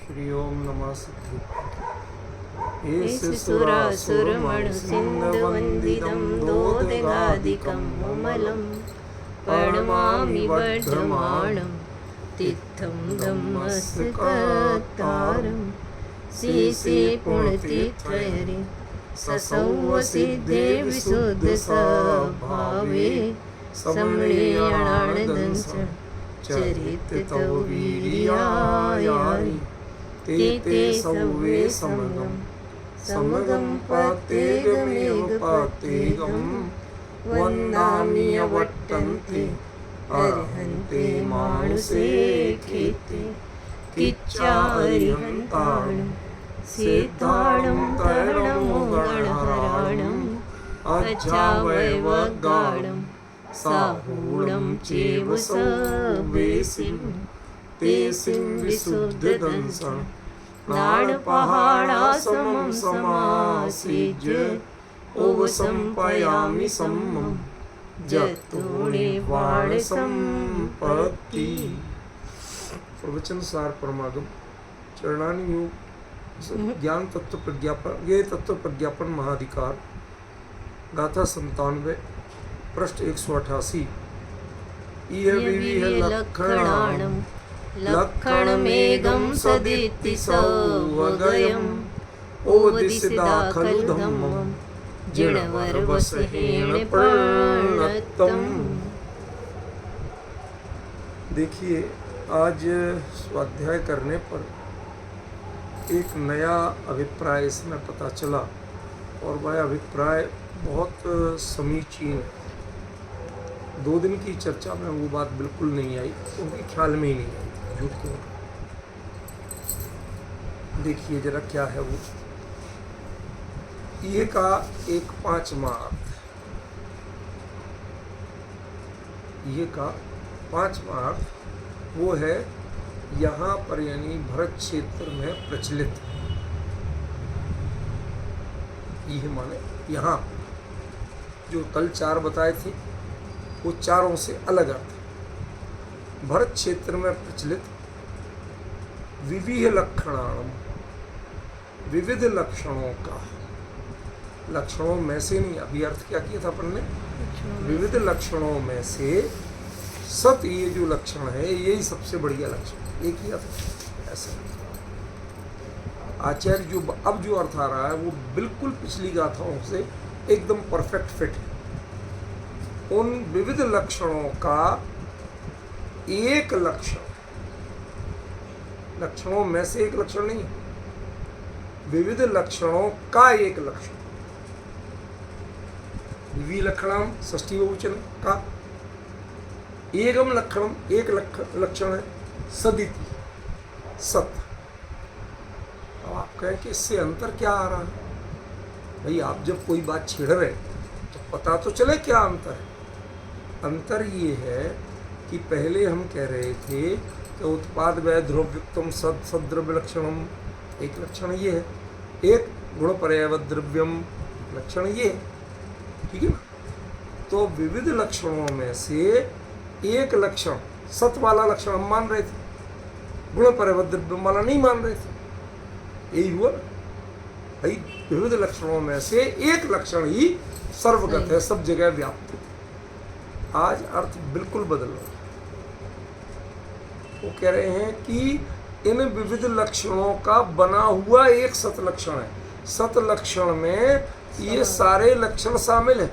श्री ओम नमः सिद्धि सुरासुरमणुसिन्धुवन्दितं दोदगादिकं मुमलं प्रणमामि वर्धमानं तीर्थं धम्मस्कतारं शेषे पुण्यतीर्थहरे ससौव सिद्धे विशुद्धस्वभावे सम्मेलनानन्दं चरित तव वीर्यायारि ते सौवे समगं पतेगमेव पतेगं वन्दामि अवट्टन्ते अर्हन्ते मानुषे खेते किच्चारिहन्ताणं सीताणं तरणमुगणहराणम् अच्चावयवगाढं साहूढं चेव सवेसिं तेसिं विशुद्धदंसं नाडपहाडासमं समासीज्य उपसंपयामि सम्मं जतोणे वाण संपत्ति। प्रवचन सार परमागम चरणानि योग ज्ञान तत्व प्रज्ञापन ये तत्व प्रज्ञापन महाधिकार गाथा 97 पृष्ठ 188 लक्षणाणं लक्षणमेघं सदिति सौवगयम् ओदिसिदा खलु धम्मं जिणवरवसहेण प्रणतम्। देखिए, आज स्वाध्याय करने पर एक नया अभिप्राय इसमें पता चला और वह अभिप्राय बहुत समीचीन। 2 दिन की चर्चा में वो बात बिल्कुल नहीं आई, क्योंकि ख्याल में ही नहीं आई। झूठ क्यों? देखिए जरा क्या है वो। ये का एक 5वां अर्थ, ये का 5वां अर्थ वो है यहाँ पर, यानी भरत क्षेत्र में प्रचलित। ये माने यहाँ जो कल 4 बताए थे वो चारों से अलग अर्थ। भरत क्षेत्र में प्रचलित विविध लक्षणाणम, विविध लक्षणों का, लक्षणों में से नहीं, अभी अर्थ क्या किया था अपन ने? विविध लक्षणों में से सत, ये जो लक्षण है यही सबसे बढ़िया लक्षण, एक ही अर्थ ऐसा। आचार्य जो अब जो अर्थ आ रहा है वो बिल्कुल पिछली गाथाओं से एकदम परफेक्ट फिट है। उन विविध लक्षणों का एक लक्षण, लक्षणों में से एक लक्षण नहीं, विविध लक्षणों का एक लक्षण। विविध लक्षणम षष्ठी बहुवचन का, एकम लक्षणम एक लक्षण है, सदिति सत। अब आप कहें कि इससे अंतर क्या आ रहा है? भाई आप जब कोई बात छेड़ रहे तो पता तो चले क्या अंतर है। अंतर ये है कि पहले हम कह रहे थे कि उत्पाद वै द्रव्युक्तम सद्रव्य लक्षणम, एक लक्षण ये है, एक गुण पर्यायवत द्रव्यम लक्षण ये है, ठीक है ना। तो विविध लक्षणों में से एक लक्षण, सत वाला लक्षण हम मान रहे थे, गुण पर्यायवत द्रव्यम वाला नहीं मान रहे थे। यही हुआ भाई, विविध लक्षणों में से एक लक्षण ही सर्वगत है, सब जगह व्याप्त है। आज अर्थ बिल्कुल बदल रहा है। वो कह रहे हैं कि इन विविध लक्षणों का बना हुआ एक सत लक्षण है। सत लक्षण में ये सारे लक्षण शामिल है,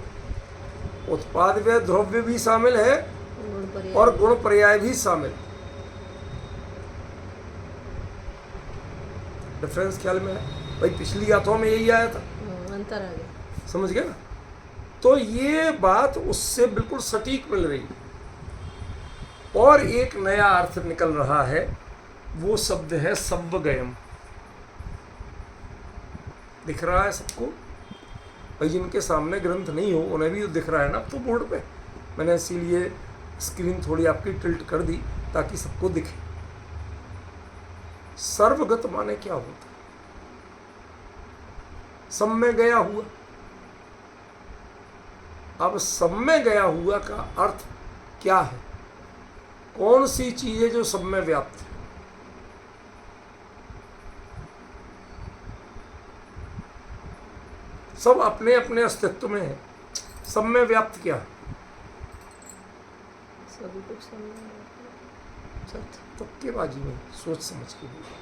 उत्पाद व द्रव्य भी शामिल है और गुण पर्याय भी शामिल है। डिफरेंस ख्याल में है भाई? पिछली गाथाओं में यही आया था, अंतर आ गया, समझ गए ना। तो ये बात उससे बिल्कुल सटीक मिल रही है। और एक नया अर्थ निकल रहा है, वो शब्द है सव्वगयम। दिख रहा है सबको भाई? जिनके सामने ग्रंथ नहीं हो उन्हें भी दिख रहा है ना अब तो बोर्ड पे। मैंने इसीलिए स्क्रीन थोड़ी आपकी टिल्ट कर दी ताकि सबको दिखे। सर्वगत माने क्या होता है? सब में गया हुआ। अब सब में गया हुआ का अर्थ क्या है? कौन सी चीज है जो सब में व्याप्त है? सब अपने अपने अस्तित्व में है, सब में व्याप्त क्या है? सभी कुछ सत्य। तुक्केबाजी में सोच समझ के बोलो।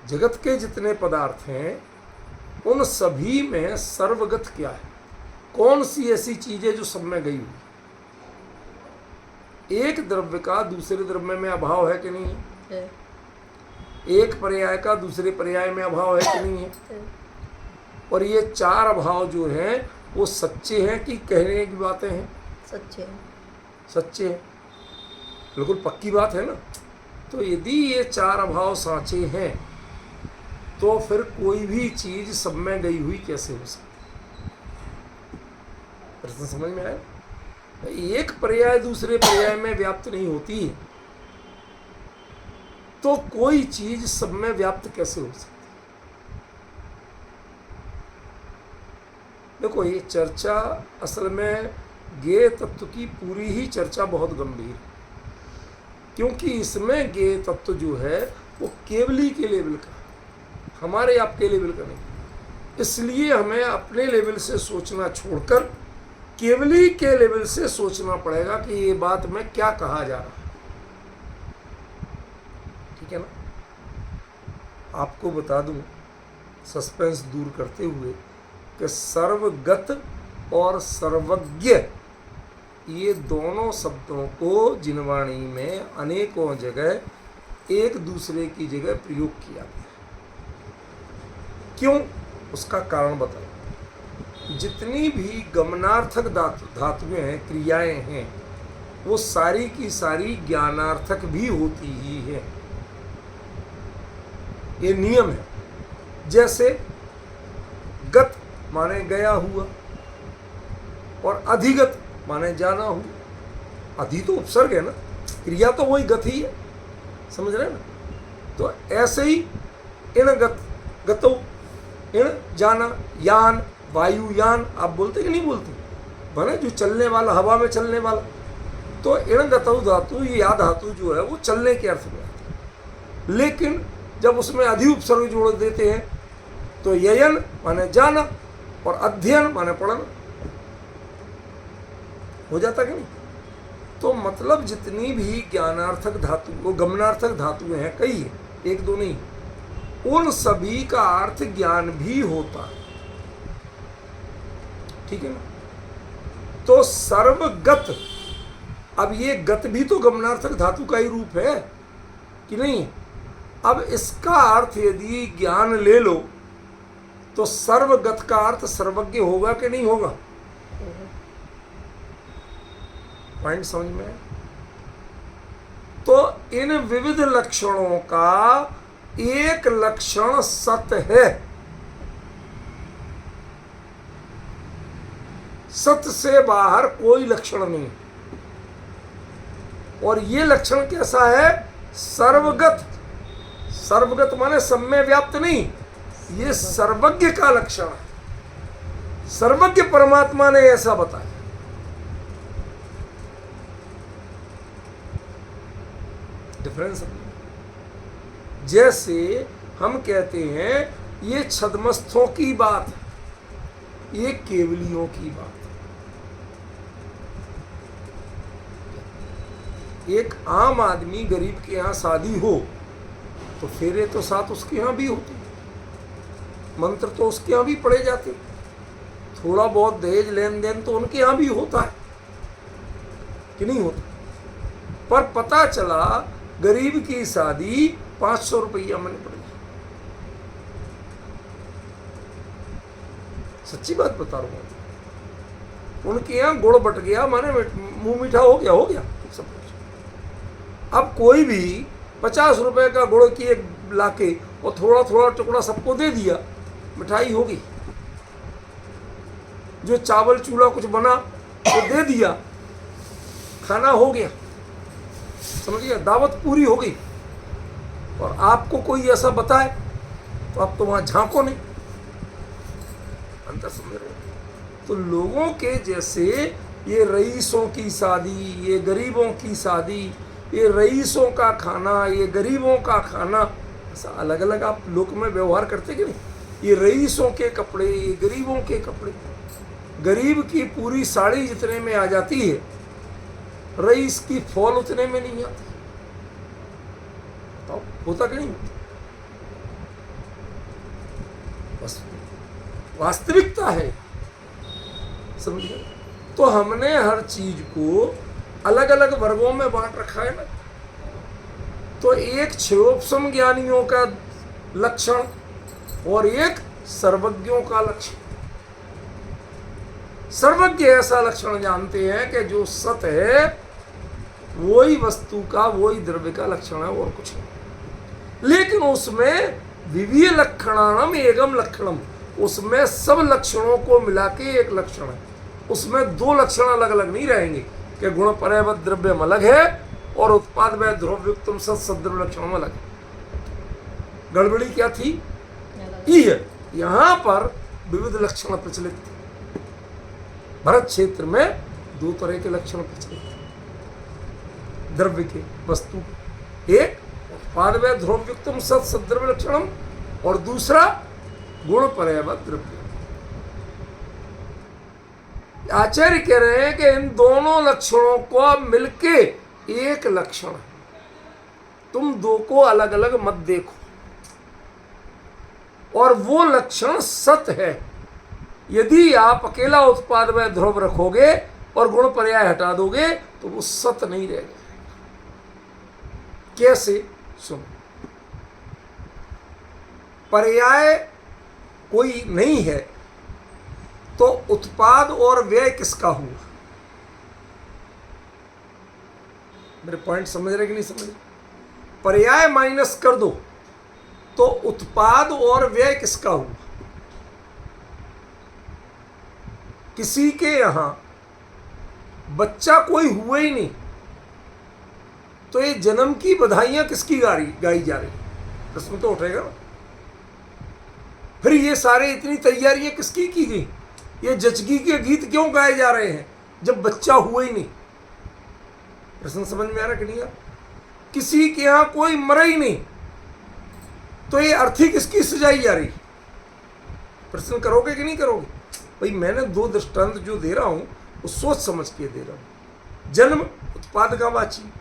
जगत के जितने पदार्थ हैं उन सभी में सर्वगत क्या है? कौन सी ऐसी चीज है जो सब में गई हुई? एक द्रव्य का दूसरे द्रव्य में अभाव है कि नहीं है? है। एक पर्याय का दूसरे पर्याय में अभाव है कि नहीं है? है। और ये चार अभाव जो हैं वो सच्चे हैं कि कहने की बातें हैं? सच्चे। सच्चे हैं, बिल्कुल पक्की बात है ना। तो यदि ये चार अभाव साँचे हैं तो फिर कोई भी चीज सब में गई हुई कैसे हो सकती? प्रश्न समझ में आया? एक पर्याय दूसरे पर्याय में व्याप्त नहीं होती है तो कोई चीज सब में व्याप्त कैसे हो सकती? देखो, ये चर्चा असल में ज्ञेय तत्व की पूरी ही चर्चा बहुत गंभीर है, क्योंकि इसमें ज्ञेय तत्व जो है वो केवली के लेवल का, हमारे आपके लेवल का नहीं। इसलिए हमें अपने लेवल से सोचना छोड़कर केवली के लेवल से सोचना पड़ेगा कि ये बात में क्या कहा जा रहा है। ठीक है ना? आपको बता दूं, सस्पेंस दूर करते हुए, कि सर्वगत और सर्वज्ञ ये दोनों शब्दों को जिनवाणी में अनेकों जगह एक दूसरे की जगह प्रयोग किया गया। क्यों? उसका कारण बताओ। जितनी भी गमनार्थक धातुएं हैं, क्रियाएं हैं, वो सारी की सारी ज्ञानार्थक भी होती ही है। ये नियम है। जैसे गत माने गया हुआ और अधिगत माने जाना हुआ। अधि तो उपसर्ग है ना, क्रिया तो वही गत ही है, समझ रहे हैं ना? तो ऐसे ही इन गतो, इन जाना, यान, वायुयान, आप बोलते कि नहीं बोलते? माने जो चलने वाला, हवा में चलने वाला। तो इन गतौ धातु, या धातु जो है वो चलने के अर्थ में आती है। लेकिन जब उसमें अधि उपसर्ग जोड़ देते हैं तो ययन माने जाना और अध्ययन माने पढ़ना हो जाता कि नहीं? तो मतलब जितनी भी ज्ञानार्थक धातु, वो गमनार्थक धातुएं हैं, कई है, एक दो नहीं, उन सभी का अर्थ ज्ञान भी होता है। ठीक है ना? तो सर्वगत, अब ये गत भी तो गमनार्थक धातु का ही रूप है कि नहीं? अब इसका अर्थ यदि ज्ञान ले लो तो सर्वगत का अर्थ सर्वज्ञ होगा कि नहीं होगा? पॉइंट समझ में है? तो इन विविध लक्षणों का एक लक्षण सत है। सत से बाहर कोई लक्षण नहीं। और ये लक्षण कैसा है? सर्वगत। सर्वगत माने सब में व्याप्त नहीं, ये सर्वज्ञ का लक्षण है। सर्वज्ञ परमात्मा ने ऐसा बताया। डिफरेंस। जैसे हम कहते हैं ये छद्मस्थों की बात है, ये केवलियों की बात है। एक आम आदमी गरीब के यहाँ शादी हो तो फेरे तो साथ उसके यहाँ भी होते, मंत्र तो उसके यहाँ भी पढ़े जाते, थोड़ा बहुत दहेज लेन देन तो उनके यहाँ भी होता है कि नहीं होता? पर पता चला गरीब की शादी 500 रुपया में पड़ी। सच्ची बात बता रहा हूं, उनके यहाँ गुड़ बट गया, माने मुंह मीठा हो गया सब कुछ। अब कोई भी 50 रुपए का गुड़ की एक लाके और थोड़ा थोड़ा टुकड़ा सबको दे दिया, मिठाई होगी। जो चावल चूल्हा कुछ बना वो दे दिया, खाना हो गया, समझिए, दावत पूरी हो गई। और आपको कोई ऐसा बताए तो आप तो वहां झांको नहीं। अंतर समझ रहे हो? तो लोगों के जैसे ये रईसों की शादी, ये गरीबों की शादी, ये रईसों का खाना, ये गरीबों का खाना, ऐसा अलग अलग आप लोक में व्यवहार करते कि नहीं? ये रईसों के कपड़े, ये गरीबों के कपड़े। गरीब की पूरी साड़ी जितने में आ जाती है, रईस की फॉल उतने में नहीं आती। बताओ होता कि नहीं होता? बस वास्तविकता है, समझ गए? तो हमने हर चीज को अलग अलग वर्गों में बांट रखा है ना। तो एक क्षयोपम ज्ञानियों का लक्षण और एक सर्वज्ञों का लक्षण। सर्वज्ञ ऐसा लक्षण जानते हैं कि जो सत है वही वस्तु का, वही द्रव्य का लक्षण है और कुछ नहीं। लेकिन उसमें विविध लक्षणानम एगम लक्षणम, उसमें सब लक्षणों को मिला के एक लक्षण है। उसमें दो लक्षण अलग अलग नहीं रहेंगे कि गुण परैवत द्रव्यम अलग है और उत्पाद में ध्रुवयुक्तम सत सद्रव्य लक्षणम अलग है। गड़बड़ी क्या थी? यहां पर विविध लक्षण प्रचलित थे। भरत क्षेत्र में दो तरह के लक्षण प्रचलित थे द्रव्य के, वस्तु के। एक उत्पाद में ध्रुवयुक्तम सत सद्रव्य लक्षणम और दूसरा गुण परैवत द्रव्य। आचार्य कह रहे हैं कि इन दोनों लक्षणों को मिलके एक लक्षण है। तुम दो को अलग अलग मत देखो। और वो लक्षण सत है। यदि आप अकेला उत्पाद में ध्रुव रखोगे और गुण पर्याय हटा दोगे तो वो सत नहीं रहेगा। कैसे? सुनो, पर्याय कोई नहीं है तो उत्पाद और व्यय किसका हुआ? मेरे पॉइंट समझ रहे कि नहीं समझ रहे? पर्याय माइनस कर दो तो उत्पाद और व्यय किसका हुआ? किसी के यहां बच्चा कोई हुआ ही नहीं तो ये जन्म की बधाइयां किसकी गाई जा रही? प्रश्न तो उठेगा ना। फिर ये सारे इतनी तैयारियां किसकी की गई? ये जचगी के गीत क्यों गाए जा रहे हैं जब बच्चा हुआ ही नहीं? प्रश्न समझ में आ रहा कि नहीं? किसी के यहां कोई मरा ही नहीं तो ये अर्थी किसकी सजाई जा रही? प्रश्न करोगे कि नहीं करोगे? भाई मैंने दो दृष्टांत जो दे रहा हूं वो सोच समझ के दे रहा हूं। जन्म उत्पाद का वाची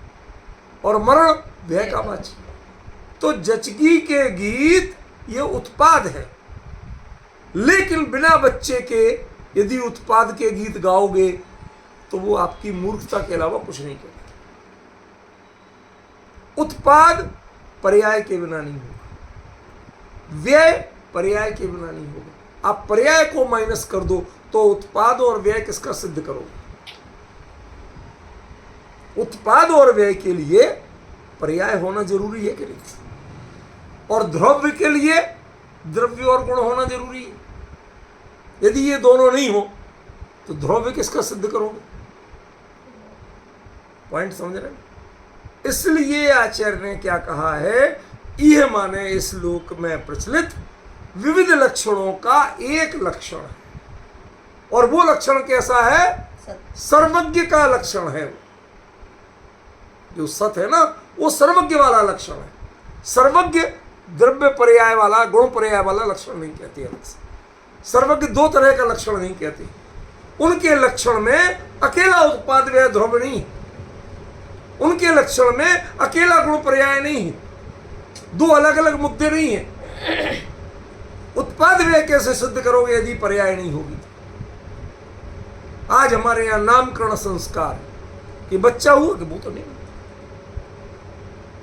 और मरण व्यय का वाची। तो जचगी के गीत ये उत्पाद है, लेकिन बिना बच्चे के यदि उत्पाद के गीत गाओगे तो वो आपकी मूर्खता के अलावा कुछ नहीं करता। उत्पाद पर्याय के बिना नहीं होगा, व्यय पर्याय के बिना नहीं होगा। आप पर्याय को माइनस कर दो तो उत्पाद और व्यय किसका सिद्ध करोगे? उत्पाद और व्यय के लिए पर्याय होना जरूरी है कि नहीं? और द्रव्य के लिए द्रव्य और गुण होना जरूरी है। यदि ये दोनों नहीं हो तो द्रव्य किसका सिद्ध करोगे? पॉइंट समझ रहे हैं? इसलिए आचार्य ने क्या कहा है? यह माने इस लोक में प्रचलित विविध लक्षणों का एक लक्षण है। और वो लक्षण कैसा है? सर्वज्ञ का लक्षण है। जो सत है ना वो सर्वज्ञ वाला लक्षण है। सर्वज्ञ द्रव्य पर्याय वाला, गुण पर्याय वाला लक्षण नहीं कहते अलग से। सर्वज्ञ दो तरह का लक्षण नहीं कहते। उनके लक्षण में अकेला उत्पाद व्यय ध्रुव नहीं, उनके लक्षण में अकेला गुण पर्याय नहीं है। दो अलग अलग मुद्दे नहीं है। उत्पाद व्यय कैसे सिद्ध करोगे यदि पर्याय नहीं होगी? आज हमारे यहां नामकरण संस्कार कि बच्चा हुआ कि वो तो नहीं,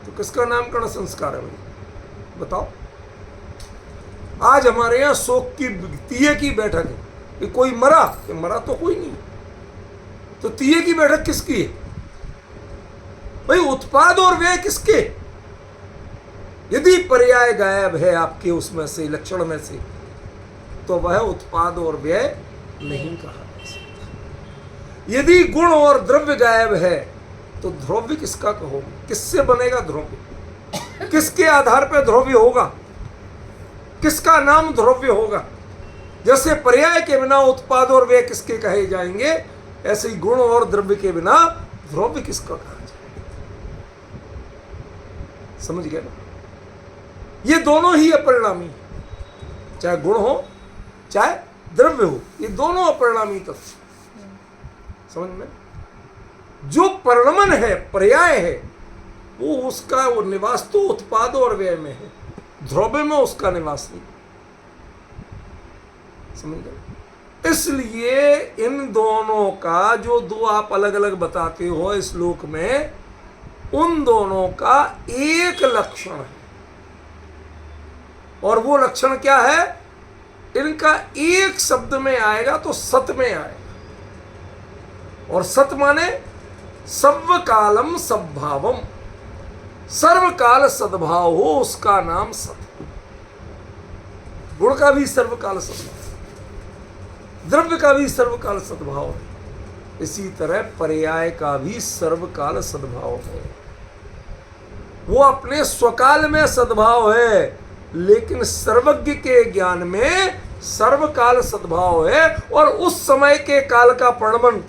तो किसका नामकरण संस्कार है भाई बताओ? आज हमारे यहां शोक की तीये की बैठक है कि कोई मरा, कि मरा तो कोई नहीं, तो तीये की बैठक किसकी है भाई? उत्पाद और व्यय किसके? यदि पर्याय गायब है आपके उसमें से, लक्षण में से, तो वह उत्पाद और व्यय नहीं कहा जा सकता। यदि गुण और द्रव्य गायब है तो द्रव्य किसका कहोगे? किससे बनेगा द्रव्य? किसके आधार पर द्रव्य होगा? किसका नाम द्रव्य होगा? जैसे पर्याय के बिना उत्पाद और व्यय किसके कहे जाएंगे, ऐसे ही गुण और द्रव्य के बिना द्रव्य किसका कहा जाएगा? समझ गए ना? ये दोनों ही अपरिणामी, चाहे गुण हो चाहे द्रव्य हो, ये दोनों अपरिणामी तत्व। समझ में? जो परिणमन है, पर्याय है, वो उसका वो निवास तो उत्पाद और व्यय में है, द्रव्य में उसका निवास नहीं। समझ गए? इसलिए इन दोनों का जो दो आप अलग अलग बताते हो इस श्लोक में, उन दोनों का एक लक्षण है। और वो लक्षण क्या है? इनका एक शब्द में आएगा तो सत में आएगा। और सत माने सर्वकालम सद्भावम, सर्वकाल सद्भाव हो, उसका नाम सत। गुण का भी सर्वकाल सद्भाव, द्रव्य का भी सर्वकाल सद्भाव है। इसी तरह पर्याय का भी सर्वकाल सद्भाव है। वो अपने स्वकाल में सद्भाव है, लेकिन सर्वज्ञ के ज्ञान में सर्वकाल सद्भाव है। और उस समय के काल का परिणमन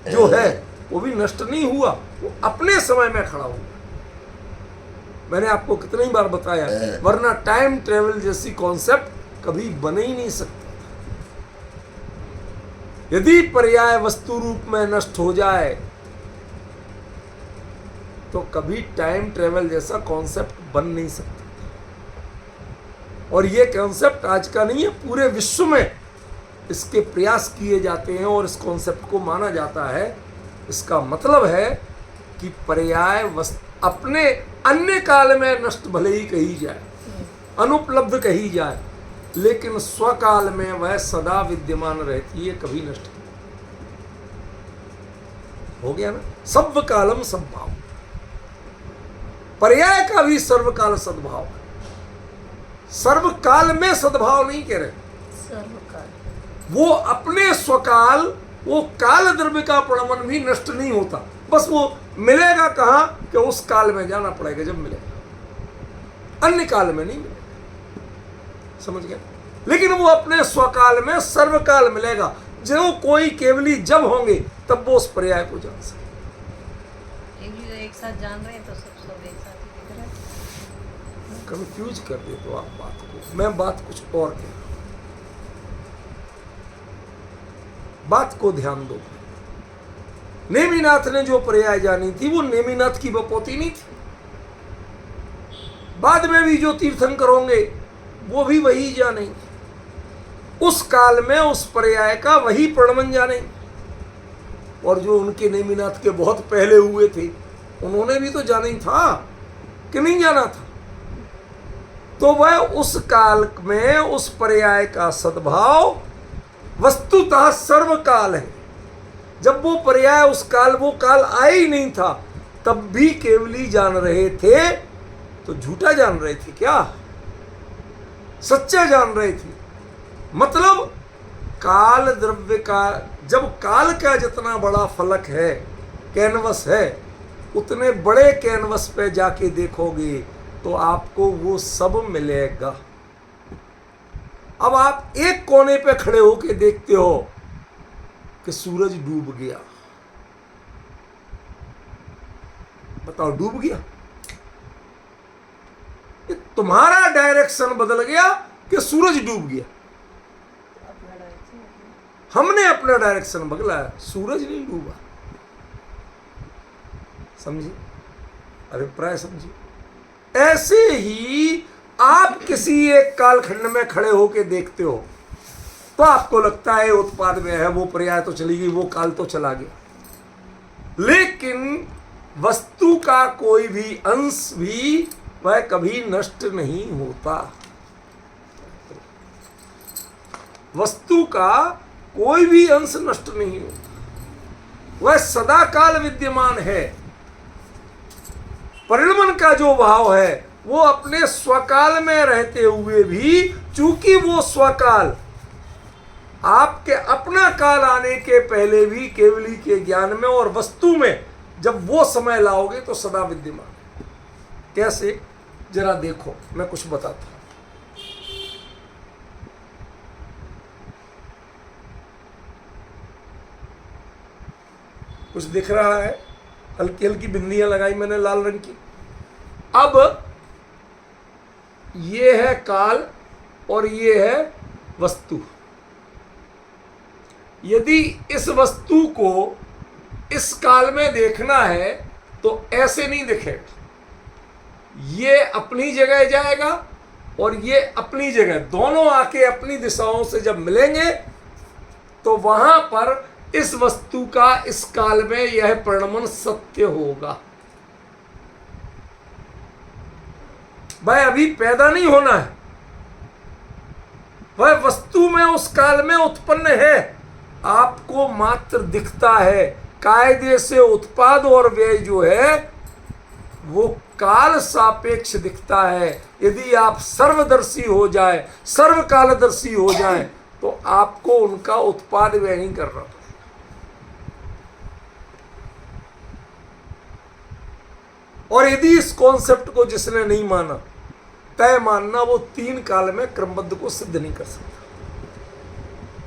जो है वो भी नष्ट नहीं हुआ, वो अपने समय में खड़ा हुआ। मैंने आपको कितनी बार बताया, वरना टाइम ट्रेवल जैसी कॉन्सेप्ट कभी बन ही नहीं सकती। यदि पर्याय वस्तु रूप में नष्ट हो जाए तो कभी टाइम ट्रेवल जैसा कॉन्सेप्ट बन नहीं सकता। और ये कॉन्सेप्ट आज का नहीं है, पूरे विश्व में इसके प्रयास किए जाते हैं और इस कॉन्सेप्ट को माना जाता है। इसका मतलब है कि पर्याय वस्तु अपने अन्य काल में नष्ट भले ही कही जाए, अनुपलब्ध कही जाए, लेकिन स्वकाल में वह सदा विद्यमान रहती है, कभी नष्ट नहीं। हो गया ना? सर्वकालम सद्भाव। पर्याय का भी सर्वकाल सद्भाव है। सर्वकाल में सद्भाव नहीं कह रहे, सर्वकाल। वो अपने स्वकाल, वो काल द्रव्य का परिणमन भी नष्ट नहीं होता। बस वो मिलेगा कहां कि उस काल में जाना पड़ेगा जब मिलेगा, अन्य काल में नहीं मिलेगा। समझ गया? लेकिन वो अपने स्वकाल में सर्वकाल मिलेगा। जो कोई केवली जब होंगे तब वो उस पर्याय को जान सके। एक साथ जान रहे हैं तो सब एक साथ ही दिख रहा है। कंफ्यूज कर दे तो आप बात को, मैं बात कुछ और कह रहा हूं। बात को ध्यान दो। नेमिनाथ ने जो पर्याय जानी थी वो नेमिनाथ की बपोती नहीं थी। बाद में भी जो तीर्थंकर होंगे वो भी वही जाने, उस काल में उस पर्याय का वही परिणमन जाने। और जो उनके नेमिनाथ के बहुत पहले हुए थे उन्होंने भी तो जाना ही था कि नहीं जाना था। तो वह उस काल में उस पर्याय का सद्भाव वस्तुतः सर्वकाल है। जब वो पर्याय उस काल, वो काल आया ही नहीं था, तब भी केवली जान रहे थे। तो झूठा जान रहे थे क्या? सच्चा जान रहे थे। मतलब काल द्रव्य का, जब काल का जितना बड़ा फलक है, कैनवस है, उतने बड़े कैनवस पे जाके देखोगे तो आपको वो सब मिलेगा। अब आप एक कोने पे खड़े होके देखते हो कि सूरज डूब गया, बताओ डूब गया? ये तुम्हारा डायरेक्शन बदल गया कि सूरज डूब गया? हमने अपना डायरेक्शन बदला, सूरज नहीं डूबा। समझिए, अभिप्राय समझिए। ऐसे ही आप किसी एक कालखंड में खड़े होके देखते हो तो आपको लगता है उत्पाद में है, वो पर्याय तो चली गई, वो काल तो चला गया। लेकिन वस्तु का कोई भी अंश भी वह कभी नष्ट नहीं होता। वस्तु का कोई भी अंश नष्ट नहीं होता, वह सदा काल विद्यमान है। परिणमन का जो भाव है वो अपने स्वकाल में रहते हुए भी, चूंकि वो स्वकाल आपके अपना काल आने के पहले भी केवली के ज्ञान में और वस्तु में जब वो समय लाओगे तो सदा विद्यमान है। कैसे? जरा देखो, मैं कुछ बताता हूं। कुछ दिख रहा है? हल्की हल्की बिंदियां लगाई मैंने लाल रंग की। अब ये है काल और ये है वस्तु। यदि इस वस्तु को इस काल में देखना है तो ऐसे नहीं दिखेगा, ये अपनी जगह जाएगा और ये अपनी जगह, दोनों आके अपनी दिशाओं से जब मिलेंगे तो वहां पर इस वस्तु का इस काल में यह परिणमन सत्य होगा। भाई अभी पैदा नहीं होना है, वह वस्तु में उस काल में उत्पन्न है, आपको मात्र दिखता है। कायदे से उत्पाद और व्यय जो है वो काल सापेक्ष दिखता है। यदि आप सर्वदर्शी हो जाए, सर्वकालदर्शी हो जाए, तो आपको उनका उत्पाद व्यय नहीं करना पड़ेगा। और यदि इस कॉन्सेप्ट को जिसने नहीं माना, तय मानना वो 3 काल में क्रमबद्ध को सिद्ध नहीं कर सकता।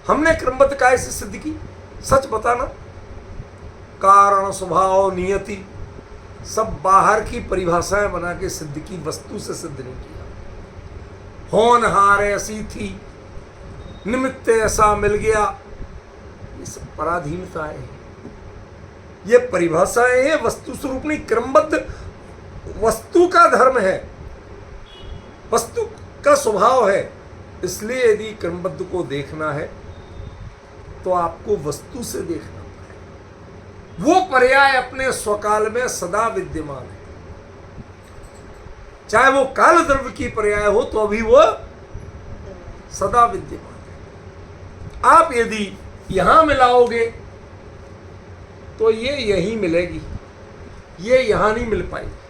हमने क्रमबद्ध काय से सिद्ध की? सच बताना, कारण स्वभाव नियति सब बाहर की परिभाषाएं बना के सिद्ध की, वस्तु से सिद्ध नहीं किया। होनहार ऐसी थी, निमित्त ऐसा मिल गया, ये सब पराधीनताएं हैं, ये परिभाषाएं हैं, वस्तु स्वरूप नहीं। क्रमबद्ध वस्तु का धर्म है, वस्तु का स्वभाव है। इसलिए यदि क्रमबद्ध को देखना है तो आपको वस्तु से देखना पड़ेगा। वो पर्याय अपने स्वकाल में सदा विद्यमान है, चाहे वो काल द्रव्य की पर्याय हो तो अभी वो सदा विद्यमान है। आप यदि यहां मिलाओगे तो ये यहीं मिलेगी, ये यहां नहीं मिल पाएगी।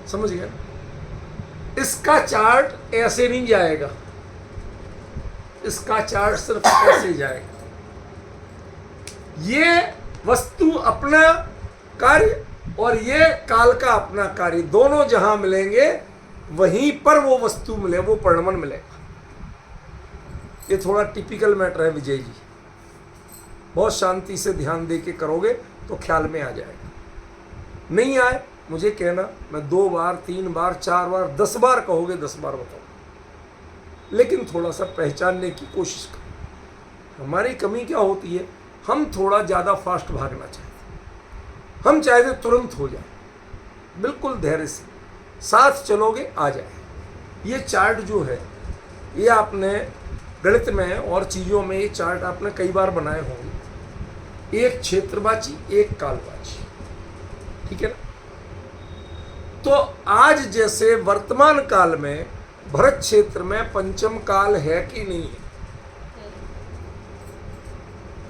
समझ गया? इसका चार्ट ऐसे नहीं जाएगा, इसका चार्ट सिर्फ ऐसे जाएगा। ये वस्तु अपना कार्य और ये काल का अपना कार्य, दोनों जहां मिलेंगे वहीं पर वो वस्तु मिले, वो परिणमन मिलेगा। ये थोड़ा टिपिकल मैटर है विजय जी, बहुत शांति से ध्यान दे के करोगे तो ख्याल में आ जाएगा। नहीं आए मुझे कहना, मैं 2 बार 3 बार 4 बार 10 बार कहोगे 10 बार बताऊंगा, लेकिन थोड़ा सा पहचानने की कोशिश करो। हमारी कमी क्या होती है, हम थोड़ा ज़्यादा फास्ट भागना चाहते हैं, हम चाहते तुरंत हो जाए। बिल्कुल धैर्य से साथ चलोगे आ जाए। ये चार्ट जो है ये आपने गणित में और चीज़ों में ये चार्ट आपने कई बार बनाए होंगे, एक क्षेत्रवाची एक कालवाची, ठीक है ना। तो आज जैसे वर्तमान काल में भरत क्षेत्र में पंचम काल है कि नहीं है?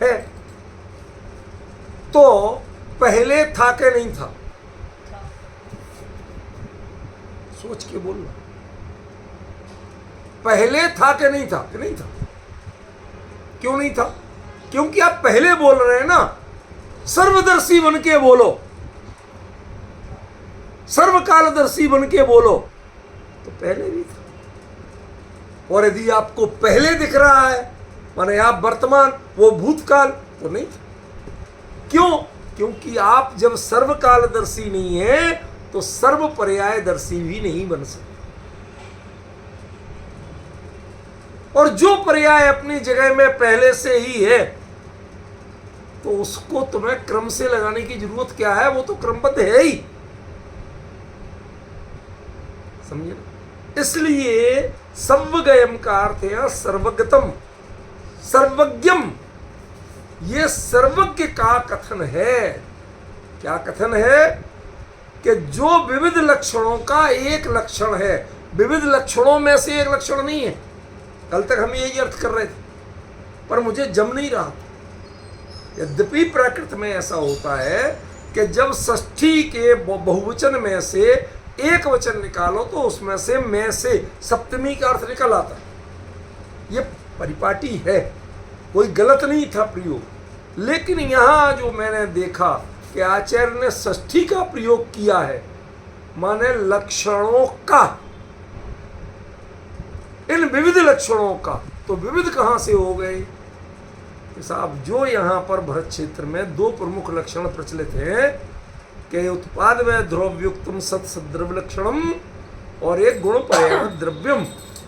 है। तो पहले था कि नहीं था? सोच के बोलना, पहले था कि नहीं था? कि नहीं था। क्यों नहीं था? क्योंकि आप पहले बोल रहे हैं ना, सर्वदर्शी बन के बोलो, सर्वकालदर्शी बन के बोलो, तो पहले भी था। और यदि आपको पहले दिख रहा है माने आप वर्तमान, वो भूतकाल, तो नहीं था। क्यों? क्योंकि आप जब सर्वकालदर्शी नहीं है तो सर्व पर्यायदर्शी भी नहीं बन सकते। और जो पर्याय अपनी जगह में पहले से ही है तो उसको तुम्हें क्रम से लगाने की जरूरत क्या है, वो तो क्रमबद्ध है ही। समझे? इसलिए सर्वगयम का अर्थ है सर्वगतम, सर्वज्ञम। ये सर्वज्ञ का कथन है। क्या कथन है? कि जो विविध लक्षणों का एक लक्षण है, विविध लक्षणों में से एक लक्षण नहीं है। कल तक हम यही अर्थ कर रहे थे, पर मुझे जम नहीं रहा। यद्यपि प्राकृत में ऐसा होता है कि जब षष्ठी के बहुवचन में से एक वचन निकालो तो उसमें से मैं से सप्तमी का अर्थ निकल आता है। ये परिपाटी है, कोई गलत नहीं था प्रयोग। लेकिन यहाँ जो मैंने देखा कि आचार्य ने षष्ठी का प्रयोग किया है, माने लक्षणों का, इन विविध लक्षणों का। तो विविध कहाँ से हो गए साहब? जो यहाँ पर भरत क्षेत्र में 2 प्रमुख लक्षण प्रचलित हैं कि उत्पाद में द्रव्युक्तम सत सद्रव्य लक्षणम और एक गुण पर्याय द्रव्यम,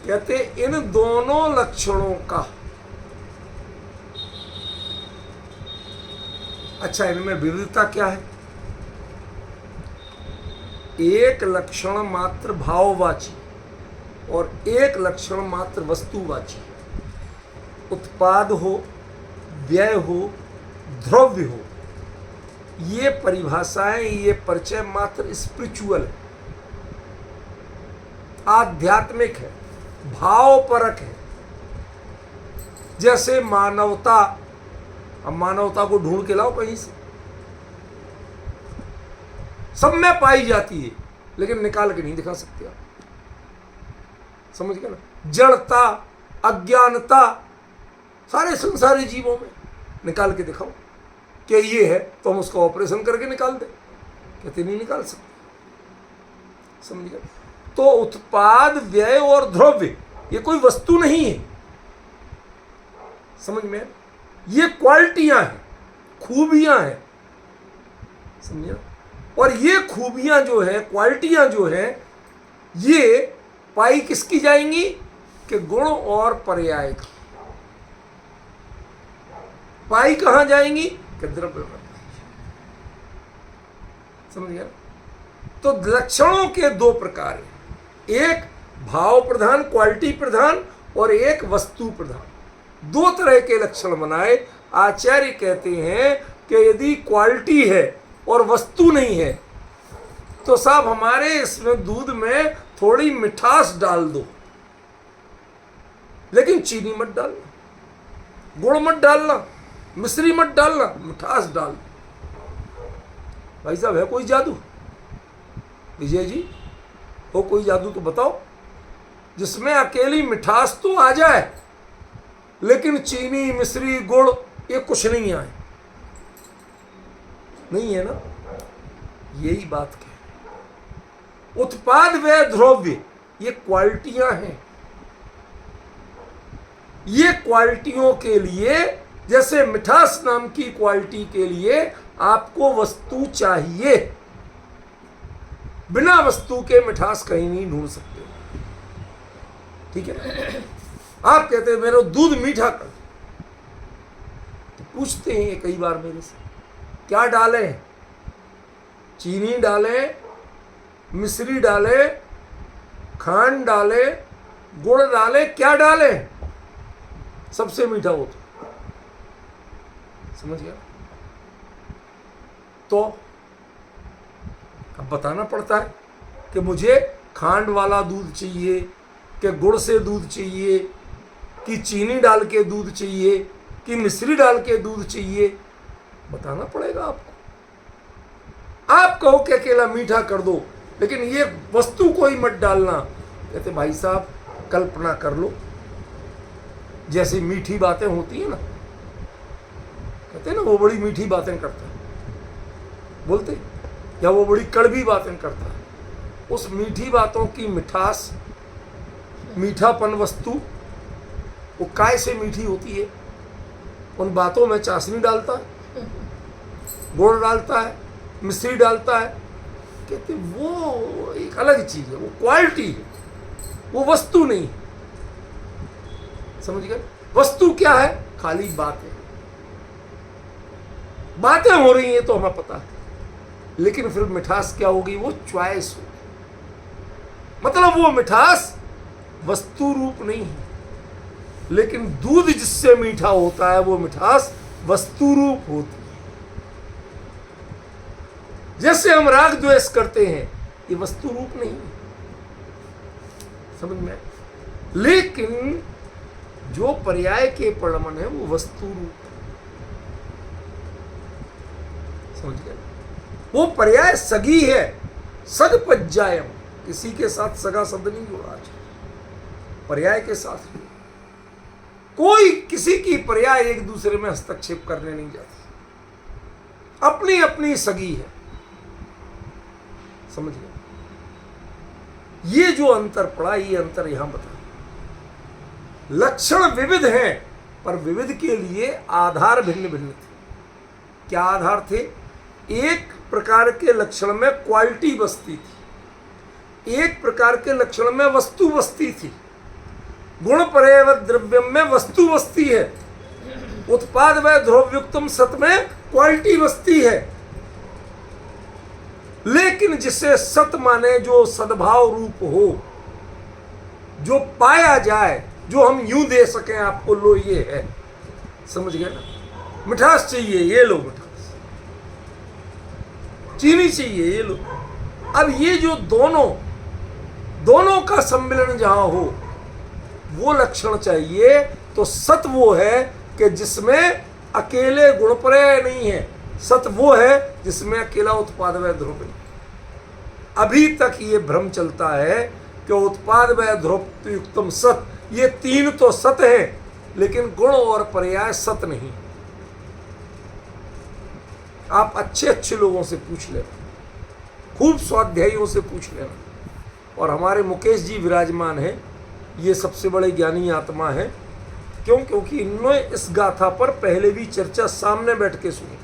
कहते इन दोनों लक्षणों का। अच्छा, इनमें विविधता क्या है? एक लक्षण मात्र भाववाची और एक लक्षण मात्र वस्तुवाची। उत्पाद हो, व्यय हो, द्रव्य हो, ये परिभाषाएं, ये परिचय मात्र स्पिरिचुअल है, आध्यात्मिक है, भावपरक है। जैसे मानवता, अब मानवता को ढूंढ के लाओ कहीं से, सब में पाई जाती है, लेकिन निकाल के नहीं दिखा सकते आप। समझ गए ना? जड़ता, अज्ञानता सारे संसारी जीवों में निकाल के दिखाओ कि ये है, तो हम उसका ऑपरेशन करके निकाल दें। कहते नहीं निकाल सकते। समझ गए? तो उत्पाद, व्यय और द्रव्य ये कोई वस्तु नहीं है। समझ में? ये क्वालिटियां हैं, खूबियां हैं। समझे? और ये खूबियां जो है, क्वालिटियां जो है, ये पाई किसकी जाएंगी? कि गुण और पर्याय की। पाई कहां जाएंगी? कि द्रव्य में। समझ गया? तो लक्षणों के दो प्रकार हैं, एक भाव प्रधान, क्वालिटी प्रधान, और एक वस्तु प्रधान। दो तरह के लक्षण बनाए। आचार्य कहते हैं कि यदि क्वालिटी है और वस्तु नहीं है, तो साहब हमारे इसमें दूध में थोड़ी मिठास डाल दो, लेकिन चीनी मत डालना, गुड़ मत डालना, मिश्री मत डालना, मिठास डाल। भाई साहब, है कोई जादू? विजय जी, हो कोई जादू तो बताओ जिसमें अकेली मिठास तो आ जाए, लेकिन चीनी, मिश्री, गुड़ ये कुछ नहीं आए। नहीं है ना? यही बात कह। उत्पाद, व्यय, द्रव्य ये क्वालिटियां हैं। ये क्वालिटियों के लिए, जैसे मिठास नाम की क्वालिटी के लिए आपको वस्तु चाहिए। बिना वस्तु के मिठास कहीं नहीं ढूंढ सकते। ठीक है? आप कहते हैं मेरा दूध मीठा कर, तो पूछते हैं कई बार मेरे से, क्या डालें? चीनी डालें, मिश्री डालें, खांड डालें, गुड़ डालें, क्या डालें? सबसे मीठा हो तो। समझ गया? तो अब बताना पड़ता है कि मुझे खांड वाला दूध चाहिए, कि गुड़ से दूध चाहिए, कि चीनी डाल के दूध चाहिए, कि मिश्री डाल के दूध चाहिए। बताना पड़ेगा आपको। आप कहो कि अकेला मीठा कर दो, लेकिन ये वस्तु कोई मत डालना। कहते भाई साहब कल्पना कर लो, जैसी मीठी बातें होती है ना, कहते हैं ना वो बड़ी मीठी बातें करता है, बोलते, या वो बड़ी कड़वी बातें करता है। उस मीठी बातों की मिठास, मीठापन वस्तु वो काय से मीठी होती है? उन बातों में चाशनी डालता है, गुड़ डालता है, मिश्री डालता है। कहते वो एक अलग चीज है, वो क्वालिटी है, वो वस्तु नहीं। समझ गए? वस्तु क्या है? खाली बातें। बातें हो रही हैं तो हमें पता है, लेकिन फिर मिठास क्या होगी? वो चॉइस होगी। मतलब वो मिठास वस्तु रूप नहीं है, लेकिन दूध जिससे मीठा होता है वो मिठास वस्तु रूप होती है। जैसे हम राग द्वेष करते हैं, ये वस्तु रूप नहीं है। समझ में? लेकिन जो पर्याय के प्रमाण है वो वस्तु रूप है। समझ गए? वो पर्याय सगी है, सग पज्जायम, किसी के साथ सगा शब्द नहीं जोड़ा आज, पर्याय के साथ। कोई किसी की पर्याय एक दूसरे में हस्तक्षेप करने नहीं जाती, अपनी अपनी सगी है। समझ गए? ये जो अंतर पड़ा, ये अंतर यहां बता। लक्षण विविध हैं, पर विविध के लिए आधार भिन्न भिन्न थे। क्या आधार थे? एक प्रकार के लक्षण में क्वालिटी बसती थी, एक प्रकार के लक्षण में वस्तु बसती थी, गुण परेव द्रव्यम में वस्तु बसती है, उत्पाद व ध्रुवयुक्तम सत में क्वालिटी बसती है। लेकिन जिसे सत माने जो सद्भाव रूप हो, जो पाया जाए, जो हम यूं दे सकें आपको, लो ये है, समझ गए ना? मिठास चाहिए, ये लो मिठास, चीनी चाहिए, ये लो। अब ये जो दोनों का सम्मिलन जहां हो, वो लक्षण चाहिए। तो सत वो है कि जिसमें अकेले गुणपर्याय नहीं है, सत वो है जिसमें अकेला उत्पाद व ध्रुव नहीं। अभी तक ये भ्रम चलता है कि उत्पाद व ध्रुव युक्तम सत, ये तीन तो सत है, लेकिन गुण और पर्याय सत नहीं। आप अच्छे लोगों से पूछ लेना, खूब स्वाध्यायियों से पूछ लेना। और हमारे मुकेश जी विराजमान हैं, ये सबसे बड़े ज्ञानी आत्मा है। क्यों? क्योंकि इन्होंने इस गाथा पर पहले भी चर्चा सामने बैठ के सुनी।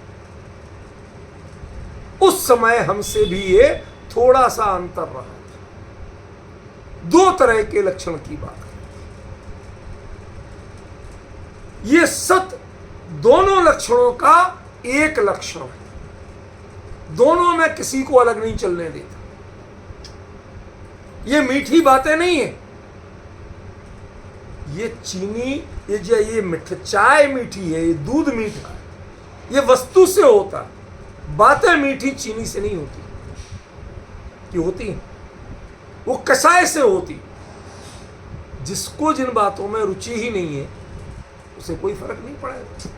उस समय हमसे भी ये थोड़ा सा अंतर रहा था। दो तरह के लक्षण की बात है। ये सत दोनों लक्षणों का एक लक्षण है, दोनों में किसी को अलग नहीं चलने देता। ये मीठी बातें नहीं है, ये चीनी, ये चाय मीठी है, ये दूध मीठा है, ये वस्तु से होता है। बातें मीठी चीनी से नहीं होती, कि होती है वो कसाय से होती। जिसको जिन बातों में रुचि ही नहीं है, उसे कोई फर्क नहीं पड़ेगा।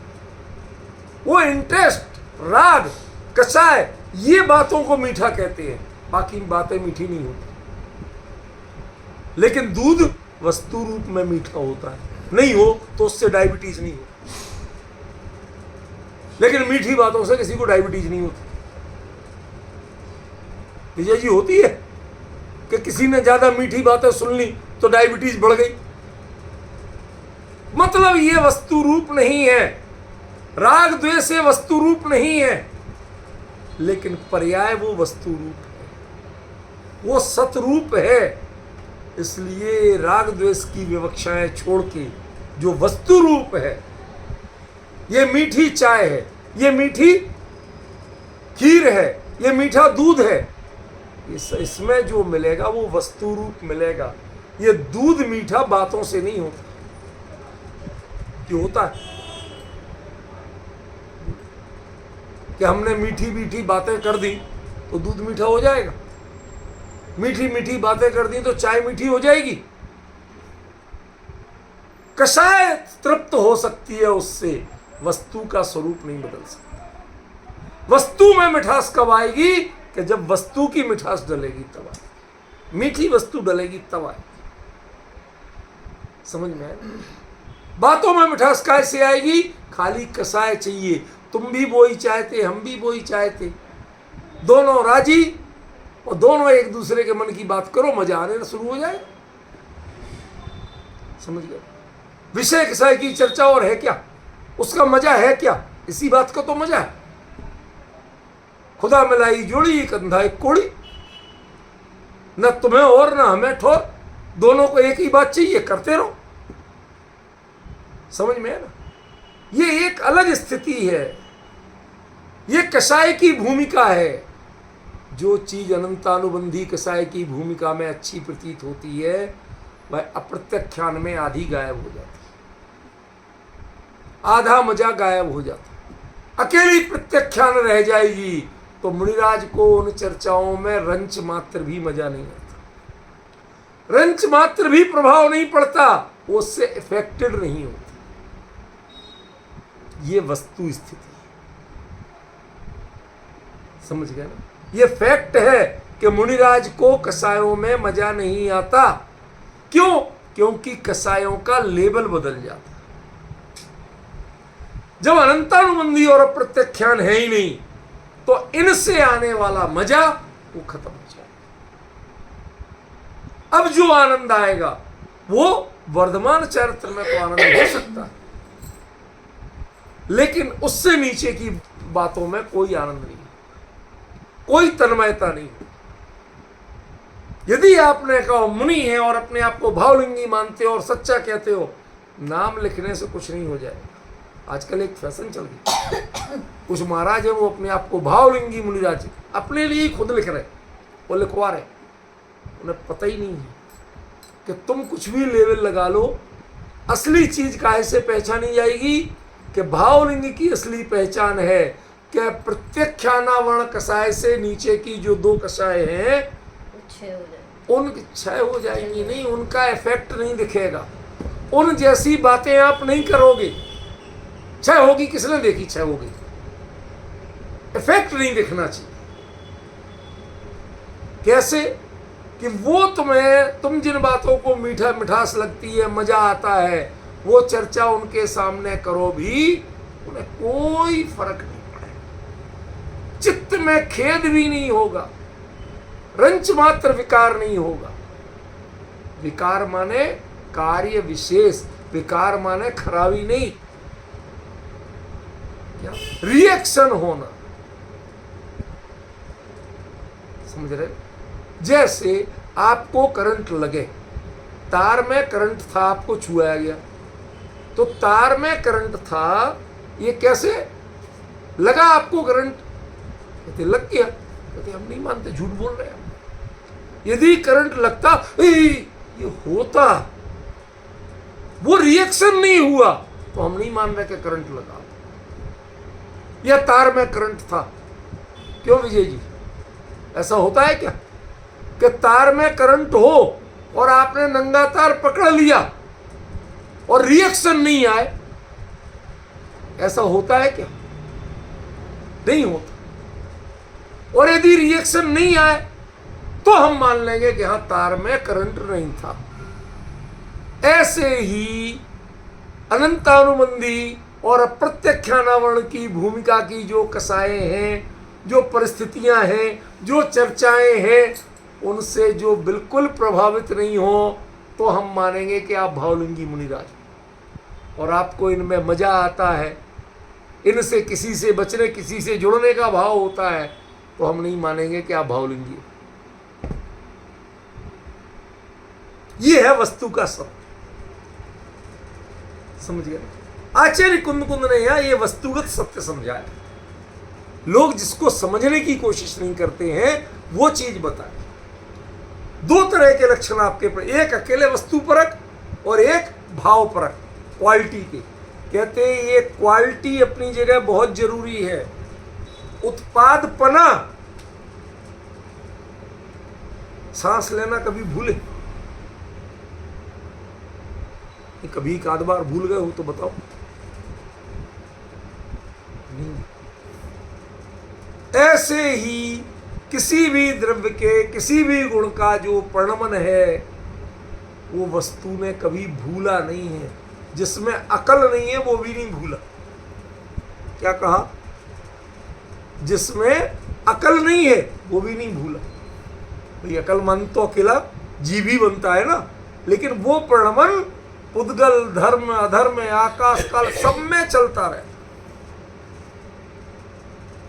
वो इंटरेस्ट, राग, कसाय, ये बातों को मीठा कहते हैं, बाकी बातें मीठी नहीं होती। लेकिन दूध वस्तु रूप में मीठा होता है, नहीं हो तो उससे डायबिटीज नहीं होती। लेकिन मीठी बातों से किसी को डायबिटीज नहीं होती। विजय जी, होती है कि किसी ने ज्यादा मीठी बातें सुन ली तो डायबिटीज बढ़ गई। मतलब ये वस्तु रूप नहीं है, राग द्वेष ये वस्तु रूप नहीं है, लेकिन पर्याय वो वस्तु रूप है, वो सतरूप है। इसलिए राग द्वेष की विवक्षाएं छोड़ के जो वस्तु रूप है, ये मीठी चाय है, ये मीठी खीर है, ये मीठा दूध है, इसमें जो मिलेगा वो वस्तु रूप मिलेगा। ये दूध मीठा बातों से नहीं होता। क्यों होता है कि हमने मीठी मीठी बातें कर दी तो दूध मीठा हो जाएगा, मीठी मीठी बातें कर दी तो चाय मीठी हो जाएगी। कसाय तृप्त हो सकती है उससे, वस्तु का स्वरूप नहीं बदल सकता। वस्तु में मिठास कब आएगी? कि जब वस्तु की मिठास डलेगी तब आएगी, मीठी वस्तु डलेगी तब आएगी। समझ में आया? बातों में मिठास कैसे आएगी? खाली कसाय चाहिए। तुम भी वही चाहते, हम भी वही चाहते, दोनों राजी, और दोनों एक दूसरे के मन की बात करो, मजा आने शुरू हो जाए। समझ गए? विषय कसाय की चर्चा और है क्या? उसका मजा है क्या? इसी बात का तो मजा है। खुदा मिलाई जोड़ी, कंधा एक कोड़ी, न तुम्हें और न हमें ठोर, दोनों को एक ही बात चाहिए, करते रहो। समझ में है ना? ये एक अलग स्थिति है, ये कसाय की भूमिका है। जो चीज अनंतानुबंधी कसाय की भूमिका में अच्छी प्रतीत होती है, वह अप्रत्यक्षान में आधी गायब हो जाती है, आधा मजा गायब हो जाता। अकेली प्रत्यक्षान रह जाएगी तो मुनिराज को उन चर्चाओं में रंच मात्र भी मजा नहीं आता, रंच मात्र भी प्रभाव नहीं पड़ता, वो उससे इफेक्टेड नहीं होता। ये वस्तु स्थिति है। समझ गए ना? ये फैक्ट है कि मुनिराज को कसायों में मजा नहीं आता। क्यों? क्योंकि कसायों का लेबल बदल जाता। जब अनंतानुबंधी और अप्रत्यख्यान है ही नहीं, तो इनसे आने वाला मजा वो खत्म हो जाएगा। अब जो आनंद आएगा वो वर्धमान चरित्र में तो आनंद हो सकता है, लेकिन उससे नीचे की बातों में कोई आनंद नहीं, कोई तन्मयता नहीं। यदि आपने कहा मुनि है और अपने आप को भावलिंगी मानते हो और सच्चा कहते हो, नाम लिखने से कुछ नहीं हो जाएगा। आजकल एक फैशन चल गई, कुछ महाराज है वो अपने आप को भावलिंगी मुनिराज अपने लिए ही खुद लिख रहे, वो लिखवा रहे, उन्हें पता ही नहीं है कि तुम कुछ भी लेवल लगा लो, असली चीज काहे से पहचानी जाएगी कि भावलिंग की असली पहचान है कि प्रत्यक्षानावरण कषाय से नीचे की जो 2 कषाय हैं अच्छे हो जाए, उनकी क्षय हो जाएंगी, नहीं उनका इफेक्ट नहीं दिखेगा, उन जैसी बातें आप नहीं करोगे। क्षय होगी, किसने देखी क्षय होगी? इफेक्ट नहीं दिखना चाहिए। कैसे कि वो तुम जिन बातों को मिठास लगती है, मजा आता है, वो चर्चा उनके सामने करो भी उन्हें कोई फर्क नहीं पड़ेगा, चित्त में खेद भी नहीं होगा, रंच मात्र विकार नहीं होगा। विकार माने कार्य विशेष, विकार माने खराबी नहीं, क्या रिएक्शन होना, समझ रहे? जैसे आपको करंट लगे, तार में करंट था, आपको छुआया गया, तो तार में करंट था, ये कैसे लगा आपको करंट? कहते लग गया। कहते हम नहीं मानते, झूठ बोल रहे हैं। यदि करंट लगता, ये होता, वो रिएक्शन नहीं हुआ, तो हम नहीं मान रहे कि करंट लगा या तार में करंट था। क्यों विजय जी, ऐसा होता है क्या कि तार में करंट हो और आपने नंगा तार पकड़ लिया और रिएक्शन नहीं आए? ऐसा होता है क्या? नहीं होता। और यदि रिएक्शन नहीं आए तो हम मान लेंगे कि हाँ तार में करंट नहीं था। ऐसे ही अनंतानुबंधी और अप्रत्यक्षानावरण की भूमिका की जो कसाएं हैं, जो परिस्थितियां हैं, जो चर्चाएं हैं, उनसे जो बिल्कुल प्रभावित नहीं हो, तो हम मानेंगे कि आप भावलिंगी मुनिराज और आपको इनमें मजा आता है, इनसे किसी से बचने, किसी से जुड़ने का भाव होता है, तो हम नहीं मानेंगे कि आप भावलिंगी। ये है वस्तु का सत्य, समझ गए? आचार्य कुंद ने यह ये वस्तुगत सत्य समझाया। लोग जिसको समझने की कोशिश नहीं करते हैं वो चीज बताए। 2 तरह के लक्षण आपके पर, एक अकेले वस्तु परक और एक भाव परक, क्वालिटी के। कहते हैं ये क्वालिटी अपनी जगह बहुत जरूरी है। उत्पादपना, सांस लेना कभी भूले? कभी एक आध बार भूल गए हो तो बताओ। नहीं। ऐसे ही किसी भी द्रव्य के, किसी भी गुण का जो परिणमन है, वो वस्तु ने कभी भूला नहीं है। जिसमें अकल नहीं है वो भी नहीं भूला। क्या कहा? जिसमें अकल नहीं है वो भी नहीं भूला। भाई अकलमंद तो अकेला जीव ही बनता है ना, लेकिन वो परिणमन उद्गल, धर्म, अधर्म, आकाश काल सब में चलता रहता,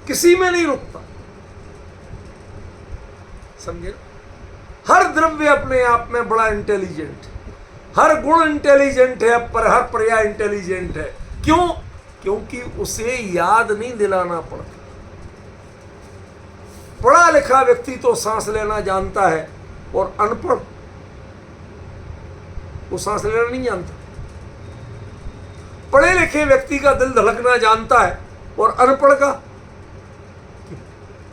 किसी में नहीं रुकता। समझे? हर द्रव्य अपने आप में बड़ा इंटेलिजेंट है, हर गुण इंटेलिजेंट है, पर हर पर्याय इंटेलिजेंट है। क्यों? क्योंकि उसे याद नहीं दिलाना पड़ता। पढ़ा लिखा व्यक्ति तो सांस लेना जानता है और अनपढ़ वो सांस लेना नहीं जानता। पढ़े लिखे व्यक्ति का दिल धड़कना जानता है और अनपढ़ का,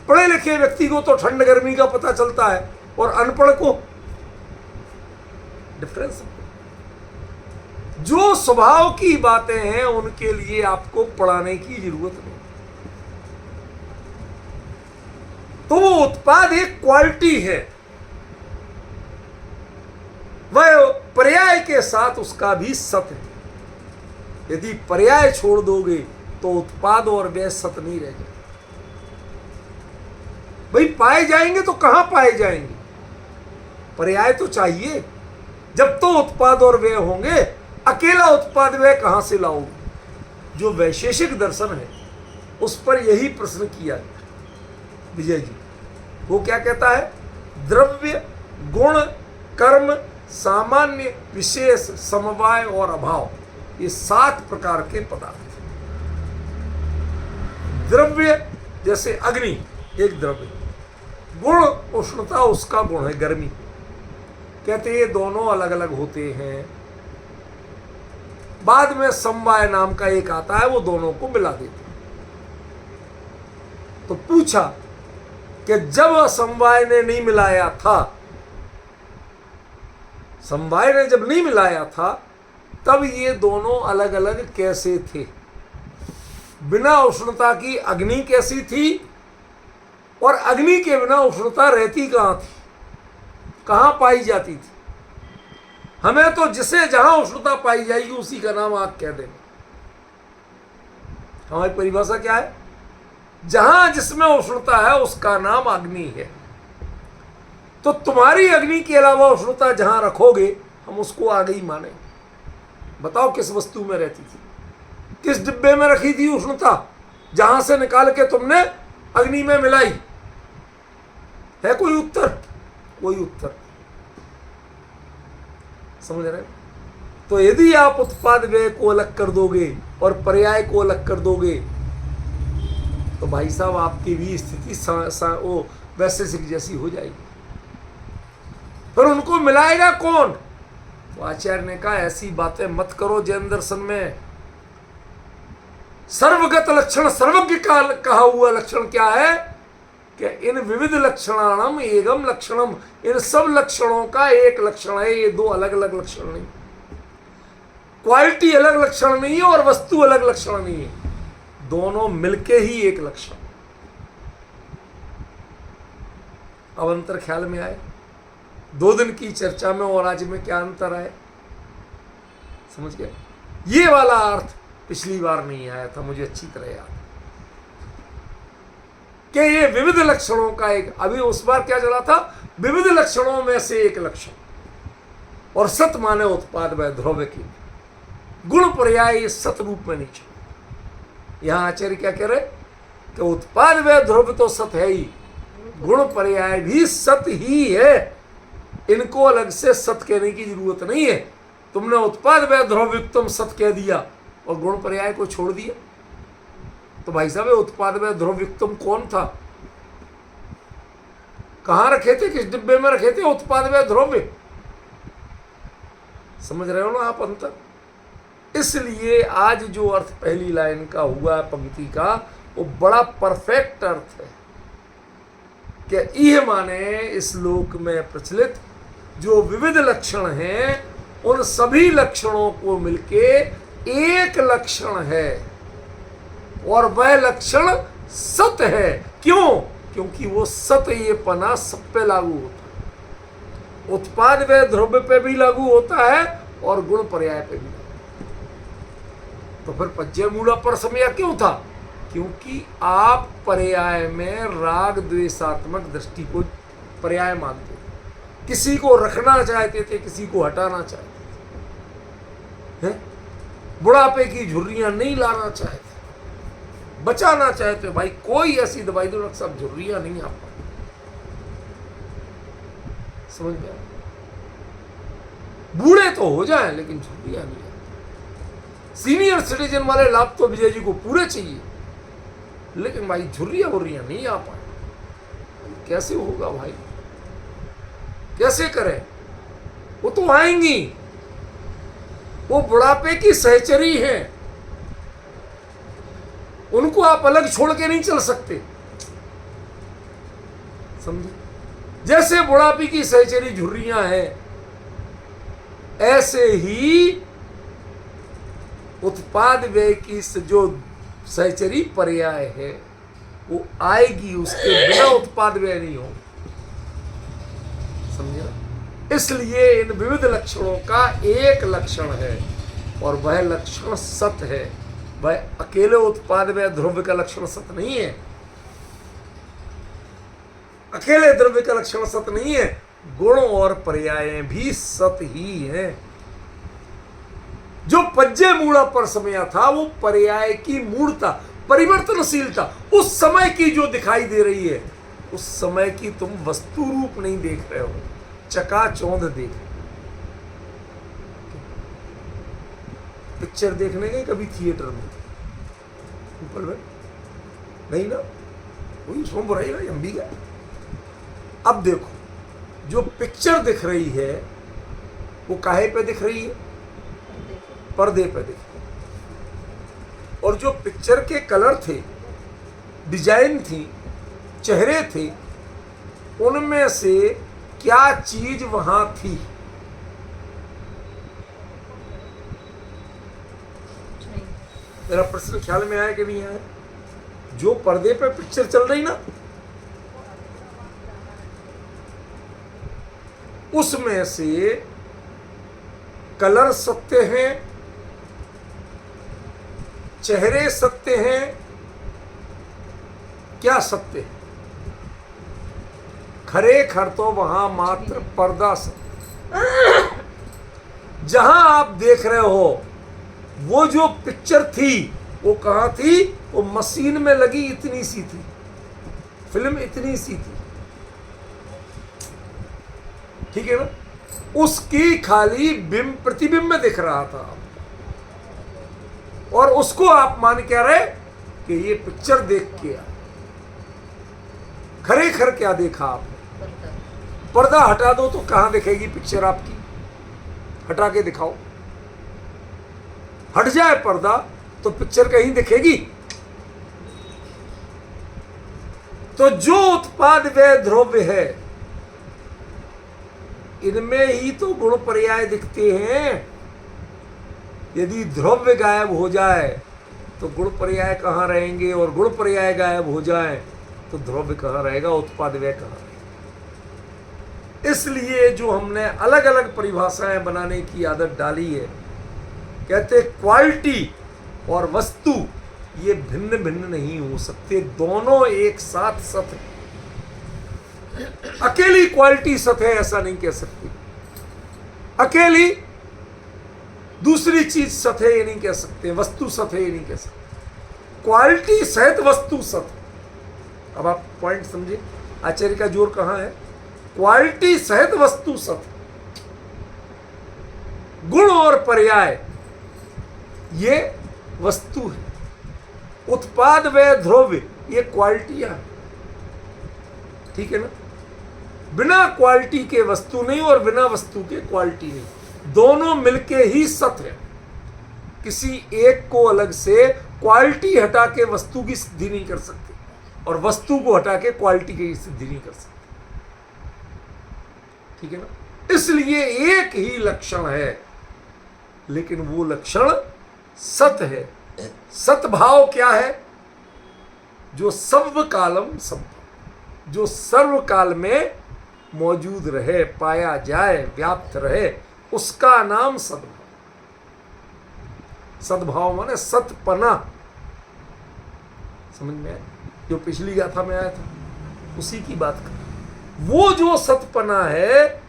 पढ़े लिखे व्यक्ति को तो ठंड गर्मी का पता चलता है और अनपढ़ को डिफरेंस। जो स्वभाव की बातें हैं उनके लिए आपको पढ़ाने की जरूरत नहीं। तो वो उत्पाद एक क्वालिटी है, वह पर्याय के साथ उसका भी सत है। यदि पर्याय छोड़ दोगे तो उत्पाद और व्यय सत नहीं रहेगा। भाई पाए जाएंगे तो कहां पाए जाएंगे? पर्याय तो चाहिए, जब तो उत्पाद और व्यय होंगे। अकेला उत्पाद व्यय कहां से लाओगे? जो वैशेषिक दर्शन है उस पर यही प्रश्न किया गया विजय जी। वो क्या कहता है? द्रव्य गुण, कर्म, सामान्य, विशेष, समवाय और अभाव, ये 7 प्रकार के पदार्थ। द्रव्य जैसे अग्नि एक द्रव्य, गुण उष्णता उसका गुण है गर्मी, कहते ये दोनों अलग अलग होते हैं। बाद में समवाय नाम का एक आता है, वो दोनों को मिला देते। तो पूछा कि जब समवाय ने नहीं मिलाया था, समवाय ने जब नहीं मिलाया था, तब ये दोनों अलग अलग कैसे थे? बिना उष्णता की अग्नि कैसी थी और अग्नि के बिना उष्णता रहती कहां थी, कहां पाई जाती थी? हमें तो जिसे जहां उष्णता पाई जाएगी उसी का नाम आग कह देंगे। हमारी परिभाषा क्या है? जहां जिसमें उष्णता है उसका नाम अग्नि है। तो तुम्हारी अग्नि के अलावा उष्णता जहां रखोगे हम उसको आग ही मानेंगे। बताओ किस वस्तु में रहती थी, किस डिब्बे में रखी थी उष्णता, जहां से निकाल के तुमने अग्नि में मिलाई? है कोई उत्तर? कोई उत्तर। समझ रहे? तो यदि आप उत्पाद व्यय को अलग कर दोगे और पर्याय को अलग कर दोगे तो भाई साहब आपकी भी स्थिति वो वैशेषिक जैसी हो जाएगी। फिर उनको मिलाएगा कौन? तो आचार्य ने कहा ऐसी बातें मत करो। जैन दर्शन में सर्वगत लक्षण, सर्वज्ञ का कहा हुआ लक्षण क्या है कि इन विविध लक्षणाणाम एकम लक्षणम, इन सब लक्षणों का एक लक्षण है। ये दो अलग अलग लक्षण नहीं, क्वालिटी अलग लक्षण नहीं है और वस्तु अलग लक्षण नहीं है, दोनों मिलके ही एक लक्षण। अब अंतर ख्याल में आए? 2 दिन की चर्चा में और आज में क्या अंतर आए? समझ गए? ये वाला अर्थ पिछली बार नहीं आया था, मुझे अच्छी तरह याद कि ये विविध लक्षणों का एक, अभी उस बार क्या चला था? विविध लक्षणों में से एक लक्षण, और सत माने उत्पाद व ध्रुव की गुण पर्याय सत रूप में नहीं चला। यहां आचार्य क्या कह रहे कि उत्पाद व ध्रुव तो सत है ही, गुण पर्याय भी सत ही है, इनको अलग से सत कहने की जरूरत नहीं है। तुमने उत्पाद व ध्रुव युक्तम सत कह दिया और गुण पर्याय को छोड़ दिया, तो भाई साहब उत्पाद व ध्रुव युक्तम कौन था? कहां रखे थे, किस डिब्बे में रखे थे उत्पाद व ध्रुव? समझ रहे हो ना आप अंतर? इसलिए आज जो अर्थ पहली लाइन का हुआ पंक्ति का, वो बड़ा परफेक्ट अर्थ है कि यह माने इस लोक में प्रचलित जो विविध लक्षण हैं उन सभी लक्षणों को मिलके एक लक्षण है, और वह लक्षण सत है। क्यों? क्योंकि वो सत ये पना सब पे लागू होता है, उत्पाद व ध्रुव पे भी लागू होता है और गुण पर्याय पे भी। तो फिर पज्य मूढ़ा पर समय क्यों था? क्योंकि आप पर्याय में राग द्वेषात्मक दृष्टि को पर्याय मानते थे, किसी को रखना चाहते थे, किसी को हटाना चाहते थे, बुढ़ापे की झुर्रियां नहीं लाना चाहते, बचाना चाहते। भाई कोई ऐसी दवाई दो सब झुर्रियां नहीं आ पाती। समझ गया? बूढ़े तो हो जाए लेकिन झुर्रियां नहीं आती। सीनियर सिटीजन वाले लाभ तो विजय जी को पूरे चाहिए, लेकिन भाई झुर्रियां वुर्रियां नहीं आ पाए। कैसे होगा भाई? कैसे करें? वो तो आएंगी, वो बुढ़ापे की सहचरी है, उनको आप अलग छोड़ के नहीं चल सकते। समझे? जैसे बुढ़ापे की सहचरी झुर्रियां हैं, ऐसे ही उत्पाद व्यय की जो सहचरी पर्याय है वो आएगी, उसके बिना उत्पाद व्यय नहीं हो। समझे? इसलिए इन विविध लक्षणों का एक लक्षण है और वह लक्षण सत है। वह अकेले उत्पाद व्यय ध्रुव का लक्षण सत नहीं है, अकेले द्रव्य का लक्षण सत नहीं है, गुण और पर्याय भी सत ही है। जो पज्जे मूढ़ा पर समय था वो पर्याय की मूढ़ता, परिवर्तनशीलता उस समय की जो दिखाई दे रही है, उस समय की तुम वस्तु रूप नहीं देख रहे हो। चकाचौंध देख। पिक्चर देखने गए कभी थिएटर में? ऊपर में नहीं ना, वही उसमें बुराई ना, हम भी गए। अब देखो, जो पिक्चर दिख रही है वो काहे पे दिख रही है? पर्दे पे दिख रही है। और जो पिक्चर के कलर थे, डिजाइन थी, चेहरे थे, उनमें से क्या चीज वहां थी? मेरा प्रश्न ख्याल में आया कि नहीं आया? जो पर्दे पे पिक्चर चल रही ना, उसमें से कलर सत्य हैं, चेहरे सत्य हैं, क्या सत्य है? खरे खर तो वहां मात्र पर्दा सत्य। जहां आप देख रहे हो वो जो पिक्चर थी वो कहां थी? वो मशीन में लगी इतनी सी थी, फिल्म इतनी सी थी, ठीक है ना? उसकी खाली बिंब प्रतिबिंब दिख रहा था और उसको आप मान क्या रहे कि ये पिक्चर देख के खरे खर क्या देखा आपने? पर्दा हटा दो तो कहां दिखेगी पिक्चर आपकी? हटा के दिखाओ। हट जाए पर्दा तो पिक्चर कहीं दिखेगी? तो जो उत्पाद व द्रव्य है, इनमें ही तो गुण पर्याय दिखते हैं। यदि द्रव्य गायब हो जाए तो गुण पर्याय कहां रहेंगे? और गुण पर्याय गायब हो जाए तो द्रव्य कहां रहेगा? उत्पाद व्यय कहां रहेगा? इसलिए जो हमने अलग अलग परिभाषाएं बनाने की आदत डाली है, कहते क्वालिटी और वस्तु ये भिन्न भिन्न नहीं हो सकते, दोनों एक साथ सत है। अकेली क्वालिटी सत है ऐसा नहीं कह सकते, अकेली दूसरी चीज सत है ये नहीं कह सकते, वस्तु सत है ये नहीं कह सकते। क्वालिटी सहित वस्तु सत है। अब आप पॉइंट समझे, आचार्य का जोर कहां है? क्वालिटी सहित वस्तु सत। गुण और पर्याय ये वस्तु है, उत्पाद व द्रव्य ये क्वालिटियां हैं, ठीक है ना? बिना क्वालिटी के वस्तु नहीं और बिना वस्तु के क्वालिटी नहीं, दोनों मिलके ही सत है। किसी एक को अलग से क्वालिटी हटा के वस्तु की सिद्धि नहीं कर सकते और वस्तु को हटा के क्वालिटी की सिद्धि नहीं कर सकते, ठीक है ना? इसलिए एक ही लक्षण है लेकिन वो लक्षण सत है। सतभाव क्या है? जो सर्वकालम संभव, जो सर्वकाल में मौजूद रहे, पाया जाए, व्याप्त रहे, उसका नाम सद्भाव। सद्भाव माने सतपना। समझ में आया? जो पिछली गाथा में आया था उसी की बात कर। वो जो सतपना है,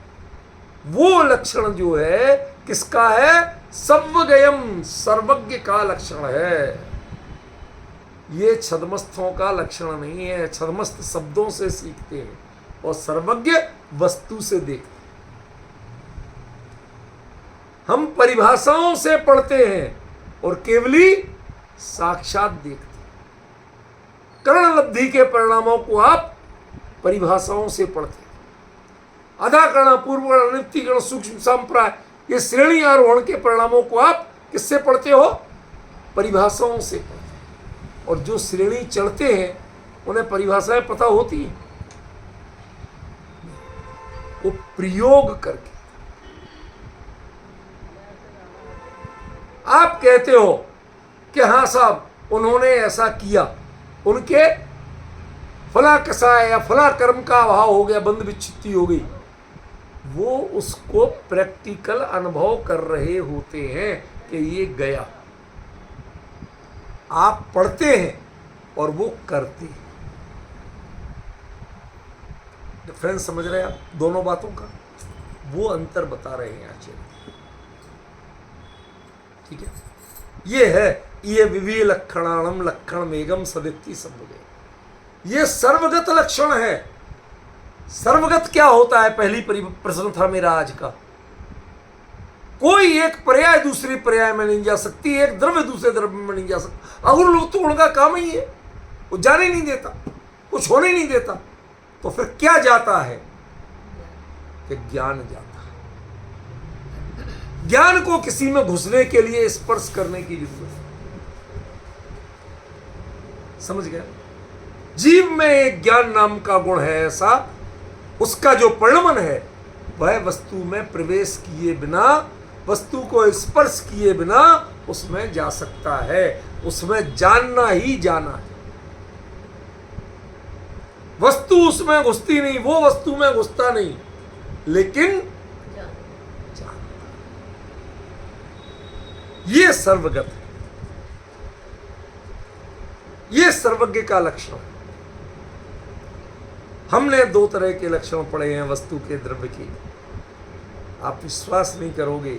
वो लक्षण जो है किसका है? सर्वगयम, सर्वज्ञ का लक्षण है। ये छद्मस्थों का लक्षण नहीं है। छद्मस्थ शब्दों से सीखते हैं और सर्वज्ञ वस्तु से देखते हैं। हम परिभाषाओं से पढ़ते हैं और केवली साक्षात देखते हैं। कर्ण लब्धि के परिणामों को आप परिभाषाओं से पढ़ते हैं। अधा कर्ण, पूर्व कर्ण, निवृत्ति कर्ण, सूक्ष्म संप्राय, ये श्रेणी आरोहण के परिणामों को आप किससे पढ़ते हो? परिभाषाओं से पढ़ते हैं। और जो श्रेणी चढ़ते हैं उन्हें परिभाषाएं पता होती हैं, वो प्रयोग करके। आप कहते हो कि हाँ साहब उन्होंने ऐसा किया, उनके फला कसाय या फला कर्म का अभाव हो गया, बंध विच्छित्ति हो गई, वो उसको प्रैक्टिकल अनुभव कर रहे होते हैं कि ये गया। आप पढ़ते हैं और वो करते हैं। डिफरेंस समझ रहे हैं आप दोनों बातों का? वो अंतर बता रहे हैं आचार्य, ठीक है? ये है ये विवि लक्षणाणम लक्षण मेघम सदित्ति संबुदे। ये सर्वगत लक्षण है। सर्वगत क्या होता है, पहली प्रश्न था मेरा आज का। कोई एक पर्याय दूसरे पर्याय में नहीं जा सकती, एक द्रव्य दूसरे द्रव्य में नहीं जा सकता। अगर लोग तो उनका काम ही है, वो जाने नहीं देता, कुछ होने नहीं देता, तो फिर क्या जाता है कि ज्ञान जाता है। ज्ञान को किसी में घुसने के लिए स्पर्श करने की जरूरत है। समझ गया? जीव में एक ज्ञान नाम का गुण है ऐसा, उसका जो परिणमन है वह वस्तु में प्रवेश किए बिना, वस्तु को स्पर्श किए बिना उसमें जा सकता है। उसमें जानना ही जाना है। वस्तु उसमें घुसती नहीं, वो वस्तु में घुसता नहीं, लेकिन जानता। ये सर्वगत है, ये सर्वज्ञ का लक्षण है। हमने दो तरह के लक्षण पढ़े हैं वस्तु के, द्रव्य के। आप विश्वास नहीं करोगे,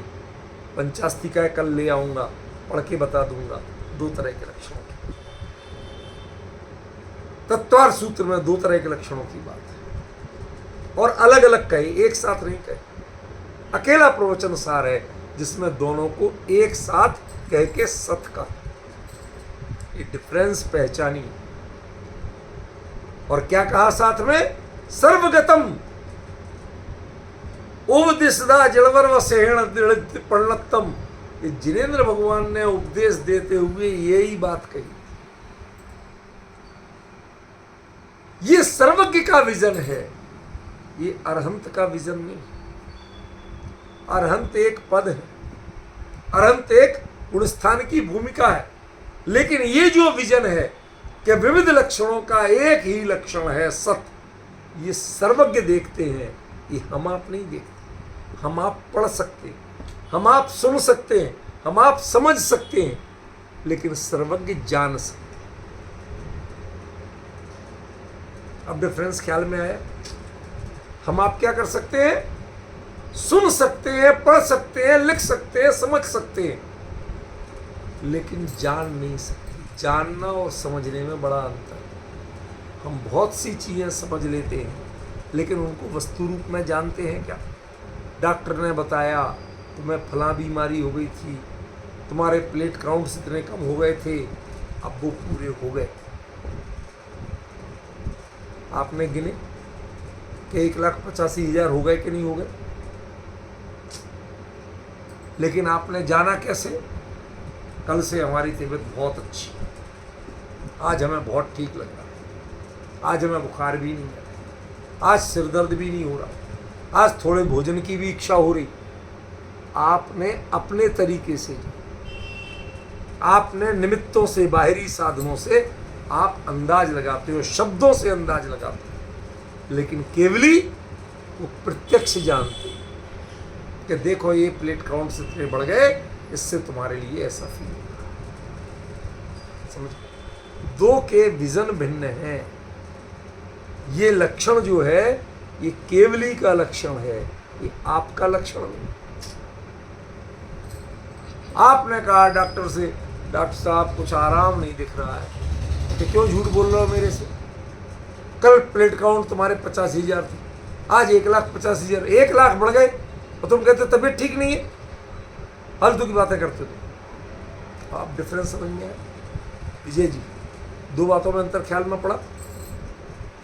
पंचास्तिका कल ले आऊंगा, पढ़ के बता दूंगा दो तरह के लक्षणों की। तत्वार सूत्र में दो तरह के लक्षणों की बात है, और अलग अलग कहे, एक साथ नहीं कहे। अकेला प्रवचन सार है जिसमें दोनों को एक साथ कह के सत का ये डिफरेंस पहचानी। और क्या कहा साथ में? सर्वगतम उपदेशदा जलवर व सेहण परिणतम। ये जिनेंद्र भगवान ने उपदेश देते हुए यही बात कही। ये सर्वज्ञ का विजन है, ये अरहंत का विजन नहीं। अरहंत एक पद है, अरहंत एक गुणस्थान की भूमिका है, लेकिन ये जो विजन है कि विविध लक्षणों का एक ही लक्षण है सत, ये सर्वज्ञ देखते हैं। ये हम आप नहीं देखते। हम आप पढ़ सकते हैं, हम आप सुन सकते हैं, हम आप समझ सकते हैं, लेकिन सर्वज्ञ जान सकते हैं। अब डिफरेंस ख्याल में आया? हम आप क्या कर सकते हैं? सुन सकते हैं, पढ़ सकते हैं, लिख सकते हैं, समझ सकते हैं, लेकिन जान नहीं सकते। जानना और समझने में बड़ा अंतर है। हम बहुत सी चीजें समझ लेते हैं, लेकिन उनको वस्तु रूप में जानते हैं क्या? डॉक्टर ने बताया तुम्हें फलां बीमारी हो गई थी, तुम्हारे प्लेट काउंट्स इतने कम हो गए थे, अब वो पूरे हो गए। आपने गिने कि 1,85,000 हो गए कि नहीं हो गए? लेकिन आपने जाना कैसे? कल से हमारी तबीयत बहुत अच्छी, आज हमें बहुत ठीक लग रहा है, आज हमें बुखार भी नहीं है, आज सिर दर्द भी नहीं हो रहा, आज थोड़े भोजन की भी इच्छा हो रही। आपने अपने तरीके से, आपने निमित्तों से, बाहरी साधनों से आप अंदाज लगाते हो, शब्दों से अंदाज लगाते हो, लेकिन केवली वो प्रत्यक्ष जानते हो कि देखो ये प्लेट काउंट्स इतने बढ़ गए, इससे तुम्हारे लिए ऐसा फील होगा। समझ? दो के विजन भिन्न हैं। ये लक्षण जो है ये केवली का लक्षण है, ये आपका लक्षण नहीं। आपने कहा डॉक्टर से, डॉक्टर साहब कुछ आराम नहीं दिख रहा है, तो क्यों झूठ बोल रहे हो मेरे से? कल प्लेट काउंट तुम्हारे 85,000 थे, आज 1,50,000, 1 लाख बढ़ गए, और तुम कहते तबीयत ठीक नहीं है। फालतू की बातें करते हो। आप डिफरेंस समझ में आया? विजय जी, दो बातों में अंतर ख्याल में पड़ा।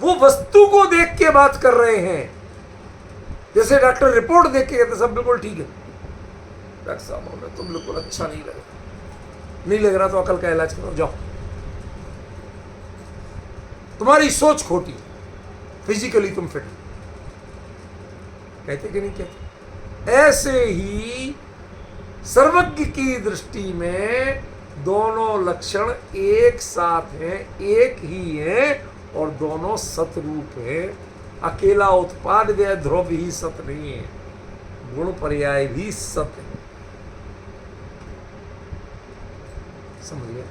वो वस्तु को देख के बात कर रहे हैं, जैसे डॉक्टर रिपोर्ट देख के कहते सब बिल्कुल ठीक है। डॉक्टर साहब हमें तो बिल्कुल अच्छा नहीं लग रहा, नहीं लग रहा तो अकल का इलाज करो, जाओ। तुम्हारी सोच खोटी, फिजिकली तुम फिट, कहते कि नहीं कहते? ऐसे ही सर्वज्ञ की दृष्टि में दोनों लक्षण एक साथ हैं, एक ही हैं, और दोनों सतरूप हैं। अकेला उत्पाद व ध्रुव ही सत नहीं है, गुण पर्याय भी सत है। समझ गए?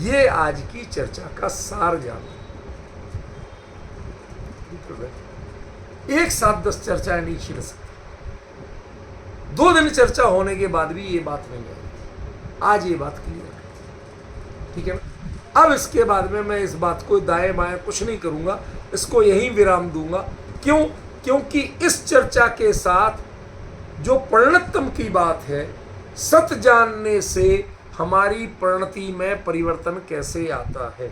ये आज की चर्चा का सार जानो। एक साथ 10 चर्चाएं नहीं छिड़ सकती। 2 दिन चर्चा होने के बाद भी ये बात नहीं आएगी। आज ये बात क्लियर है, ठीक है ना? अब इसके बाद में मैं इस बात को दाएं बाएं कुछ नहीं करूंगा, इसको यहीं विराम दूंगा क्यों? क्योंकि इस चर्चा के साथ जो परिणतम की बात है, सत जानने से हमारी परिणति में परिवर्तन कैसे आता है।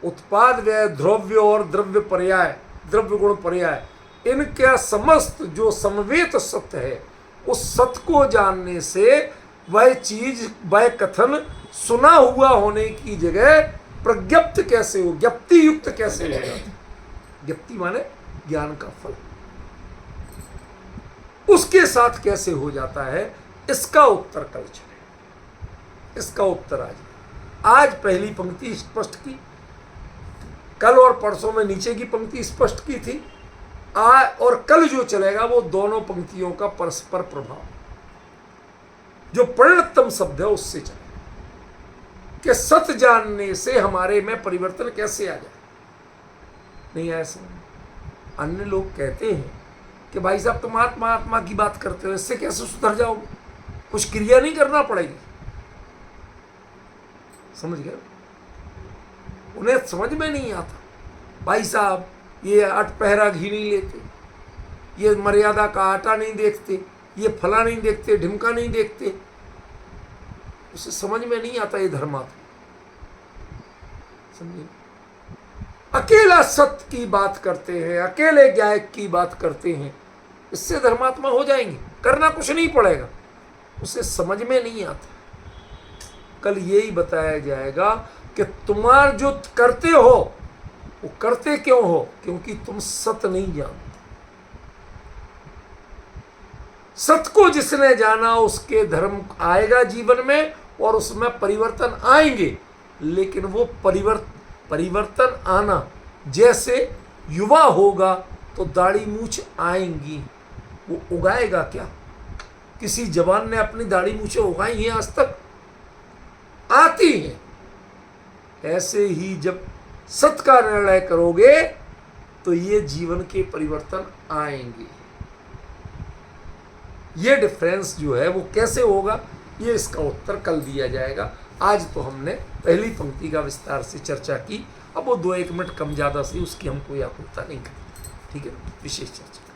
उत्पाद व्यय, द्रव्य और द्रव्य पर्याय, द्रव्य गुण पर्याय, इनका समस्त जो समवेत सत्य है, उस सत्य को जानने से वह चीज, वह कथन सुना हुआ होने की जगह प्रज्ञप्त कैसे हो, ज्ञप्ति युक्त कैसे हो जाता है। ज्ञप्ति माने ज्ञान का फल, उसके साथ कैसे हो जाता है, इसका उत्तर कल चले, इसका उत्तर आज पहली पंक्ति स्पष्ट की, कल और परसों में नीचे की पंक्ति स्पष्ट की थी, और कल जो चलेगा वो दोनों पंक्तियों का परस्पर प्रभाव, जो परिणतम शब्द है उससे चलेगा कि सत्य जानने से हमारे में परिवर्तन कैसे आ जाए। नहीं ऐसा, अन्य लोग कहते हैं कि भाई साहब तुम आत्मा आत्मा की बात करते हो, इससे कैसे सुधर जाओगे, कुछ क्रिया नहीं करना पड़ेगी। समझ गए? उन्हें समझ में नहीं आता, भाई साहब ये 8 पहरा घी नहीं लेते, ये मर्यादा का आटा नहीं देखते, ये फला नहीं देखते, ढिमका नहीं देखते, उसे समझ में नहीं आता ये धर्मात्मा। समझे? अकेला सत्य की बात करते हैं, अकेले गायक की बात करते हैं, इससे धर्मात्मा हो जाएंगे, करना कुछ नहीं पड़ेगा, उसे समझ में नहीं आता। कल यही बताया जाएगा कि तुम्हारा जो करते हो वो करते क्यों हो, क्योंकि तुम सत्य नहीं जानते। सत्य को जिसने जाना उसके धर्म आएगा जीवन में और उसमें परिवर्तन आएंगे, लेकिन वो परिवर्तन आना, जैसे युवा होगा तो दाढ़ी मूछ आएंगी, वो उगाएगा क्या? किसी जवान ने अपनी दाढ़ी मूछें उगाई हैं आज तक? आती हैं। ऐसे ही जब सत्य का निर्णय करोगे तो ये जीवन के परिवर्तन आएंगे। ये डिफरेंस जो है वो कैसे होगा, ये इसका उत्तर कल दिया जाएगा। आज तो हमने पहली पंक्ति का विस्तार से चर्चा की, अब वो 2-1 मिनट कम ज़्यादा से उसकी हम कोई आकुलता नहीं करते। ठीक है, विशेष चर्चा।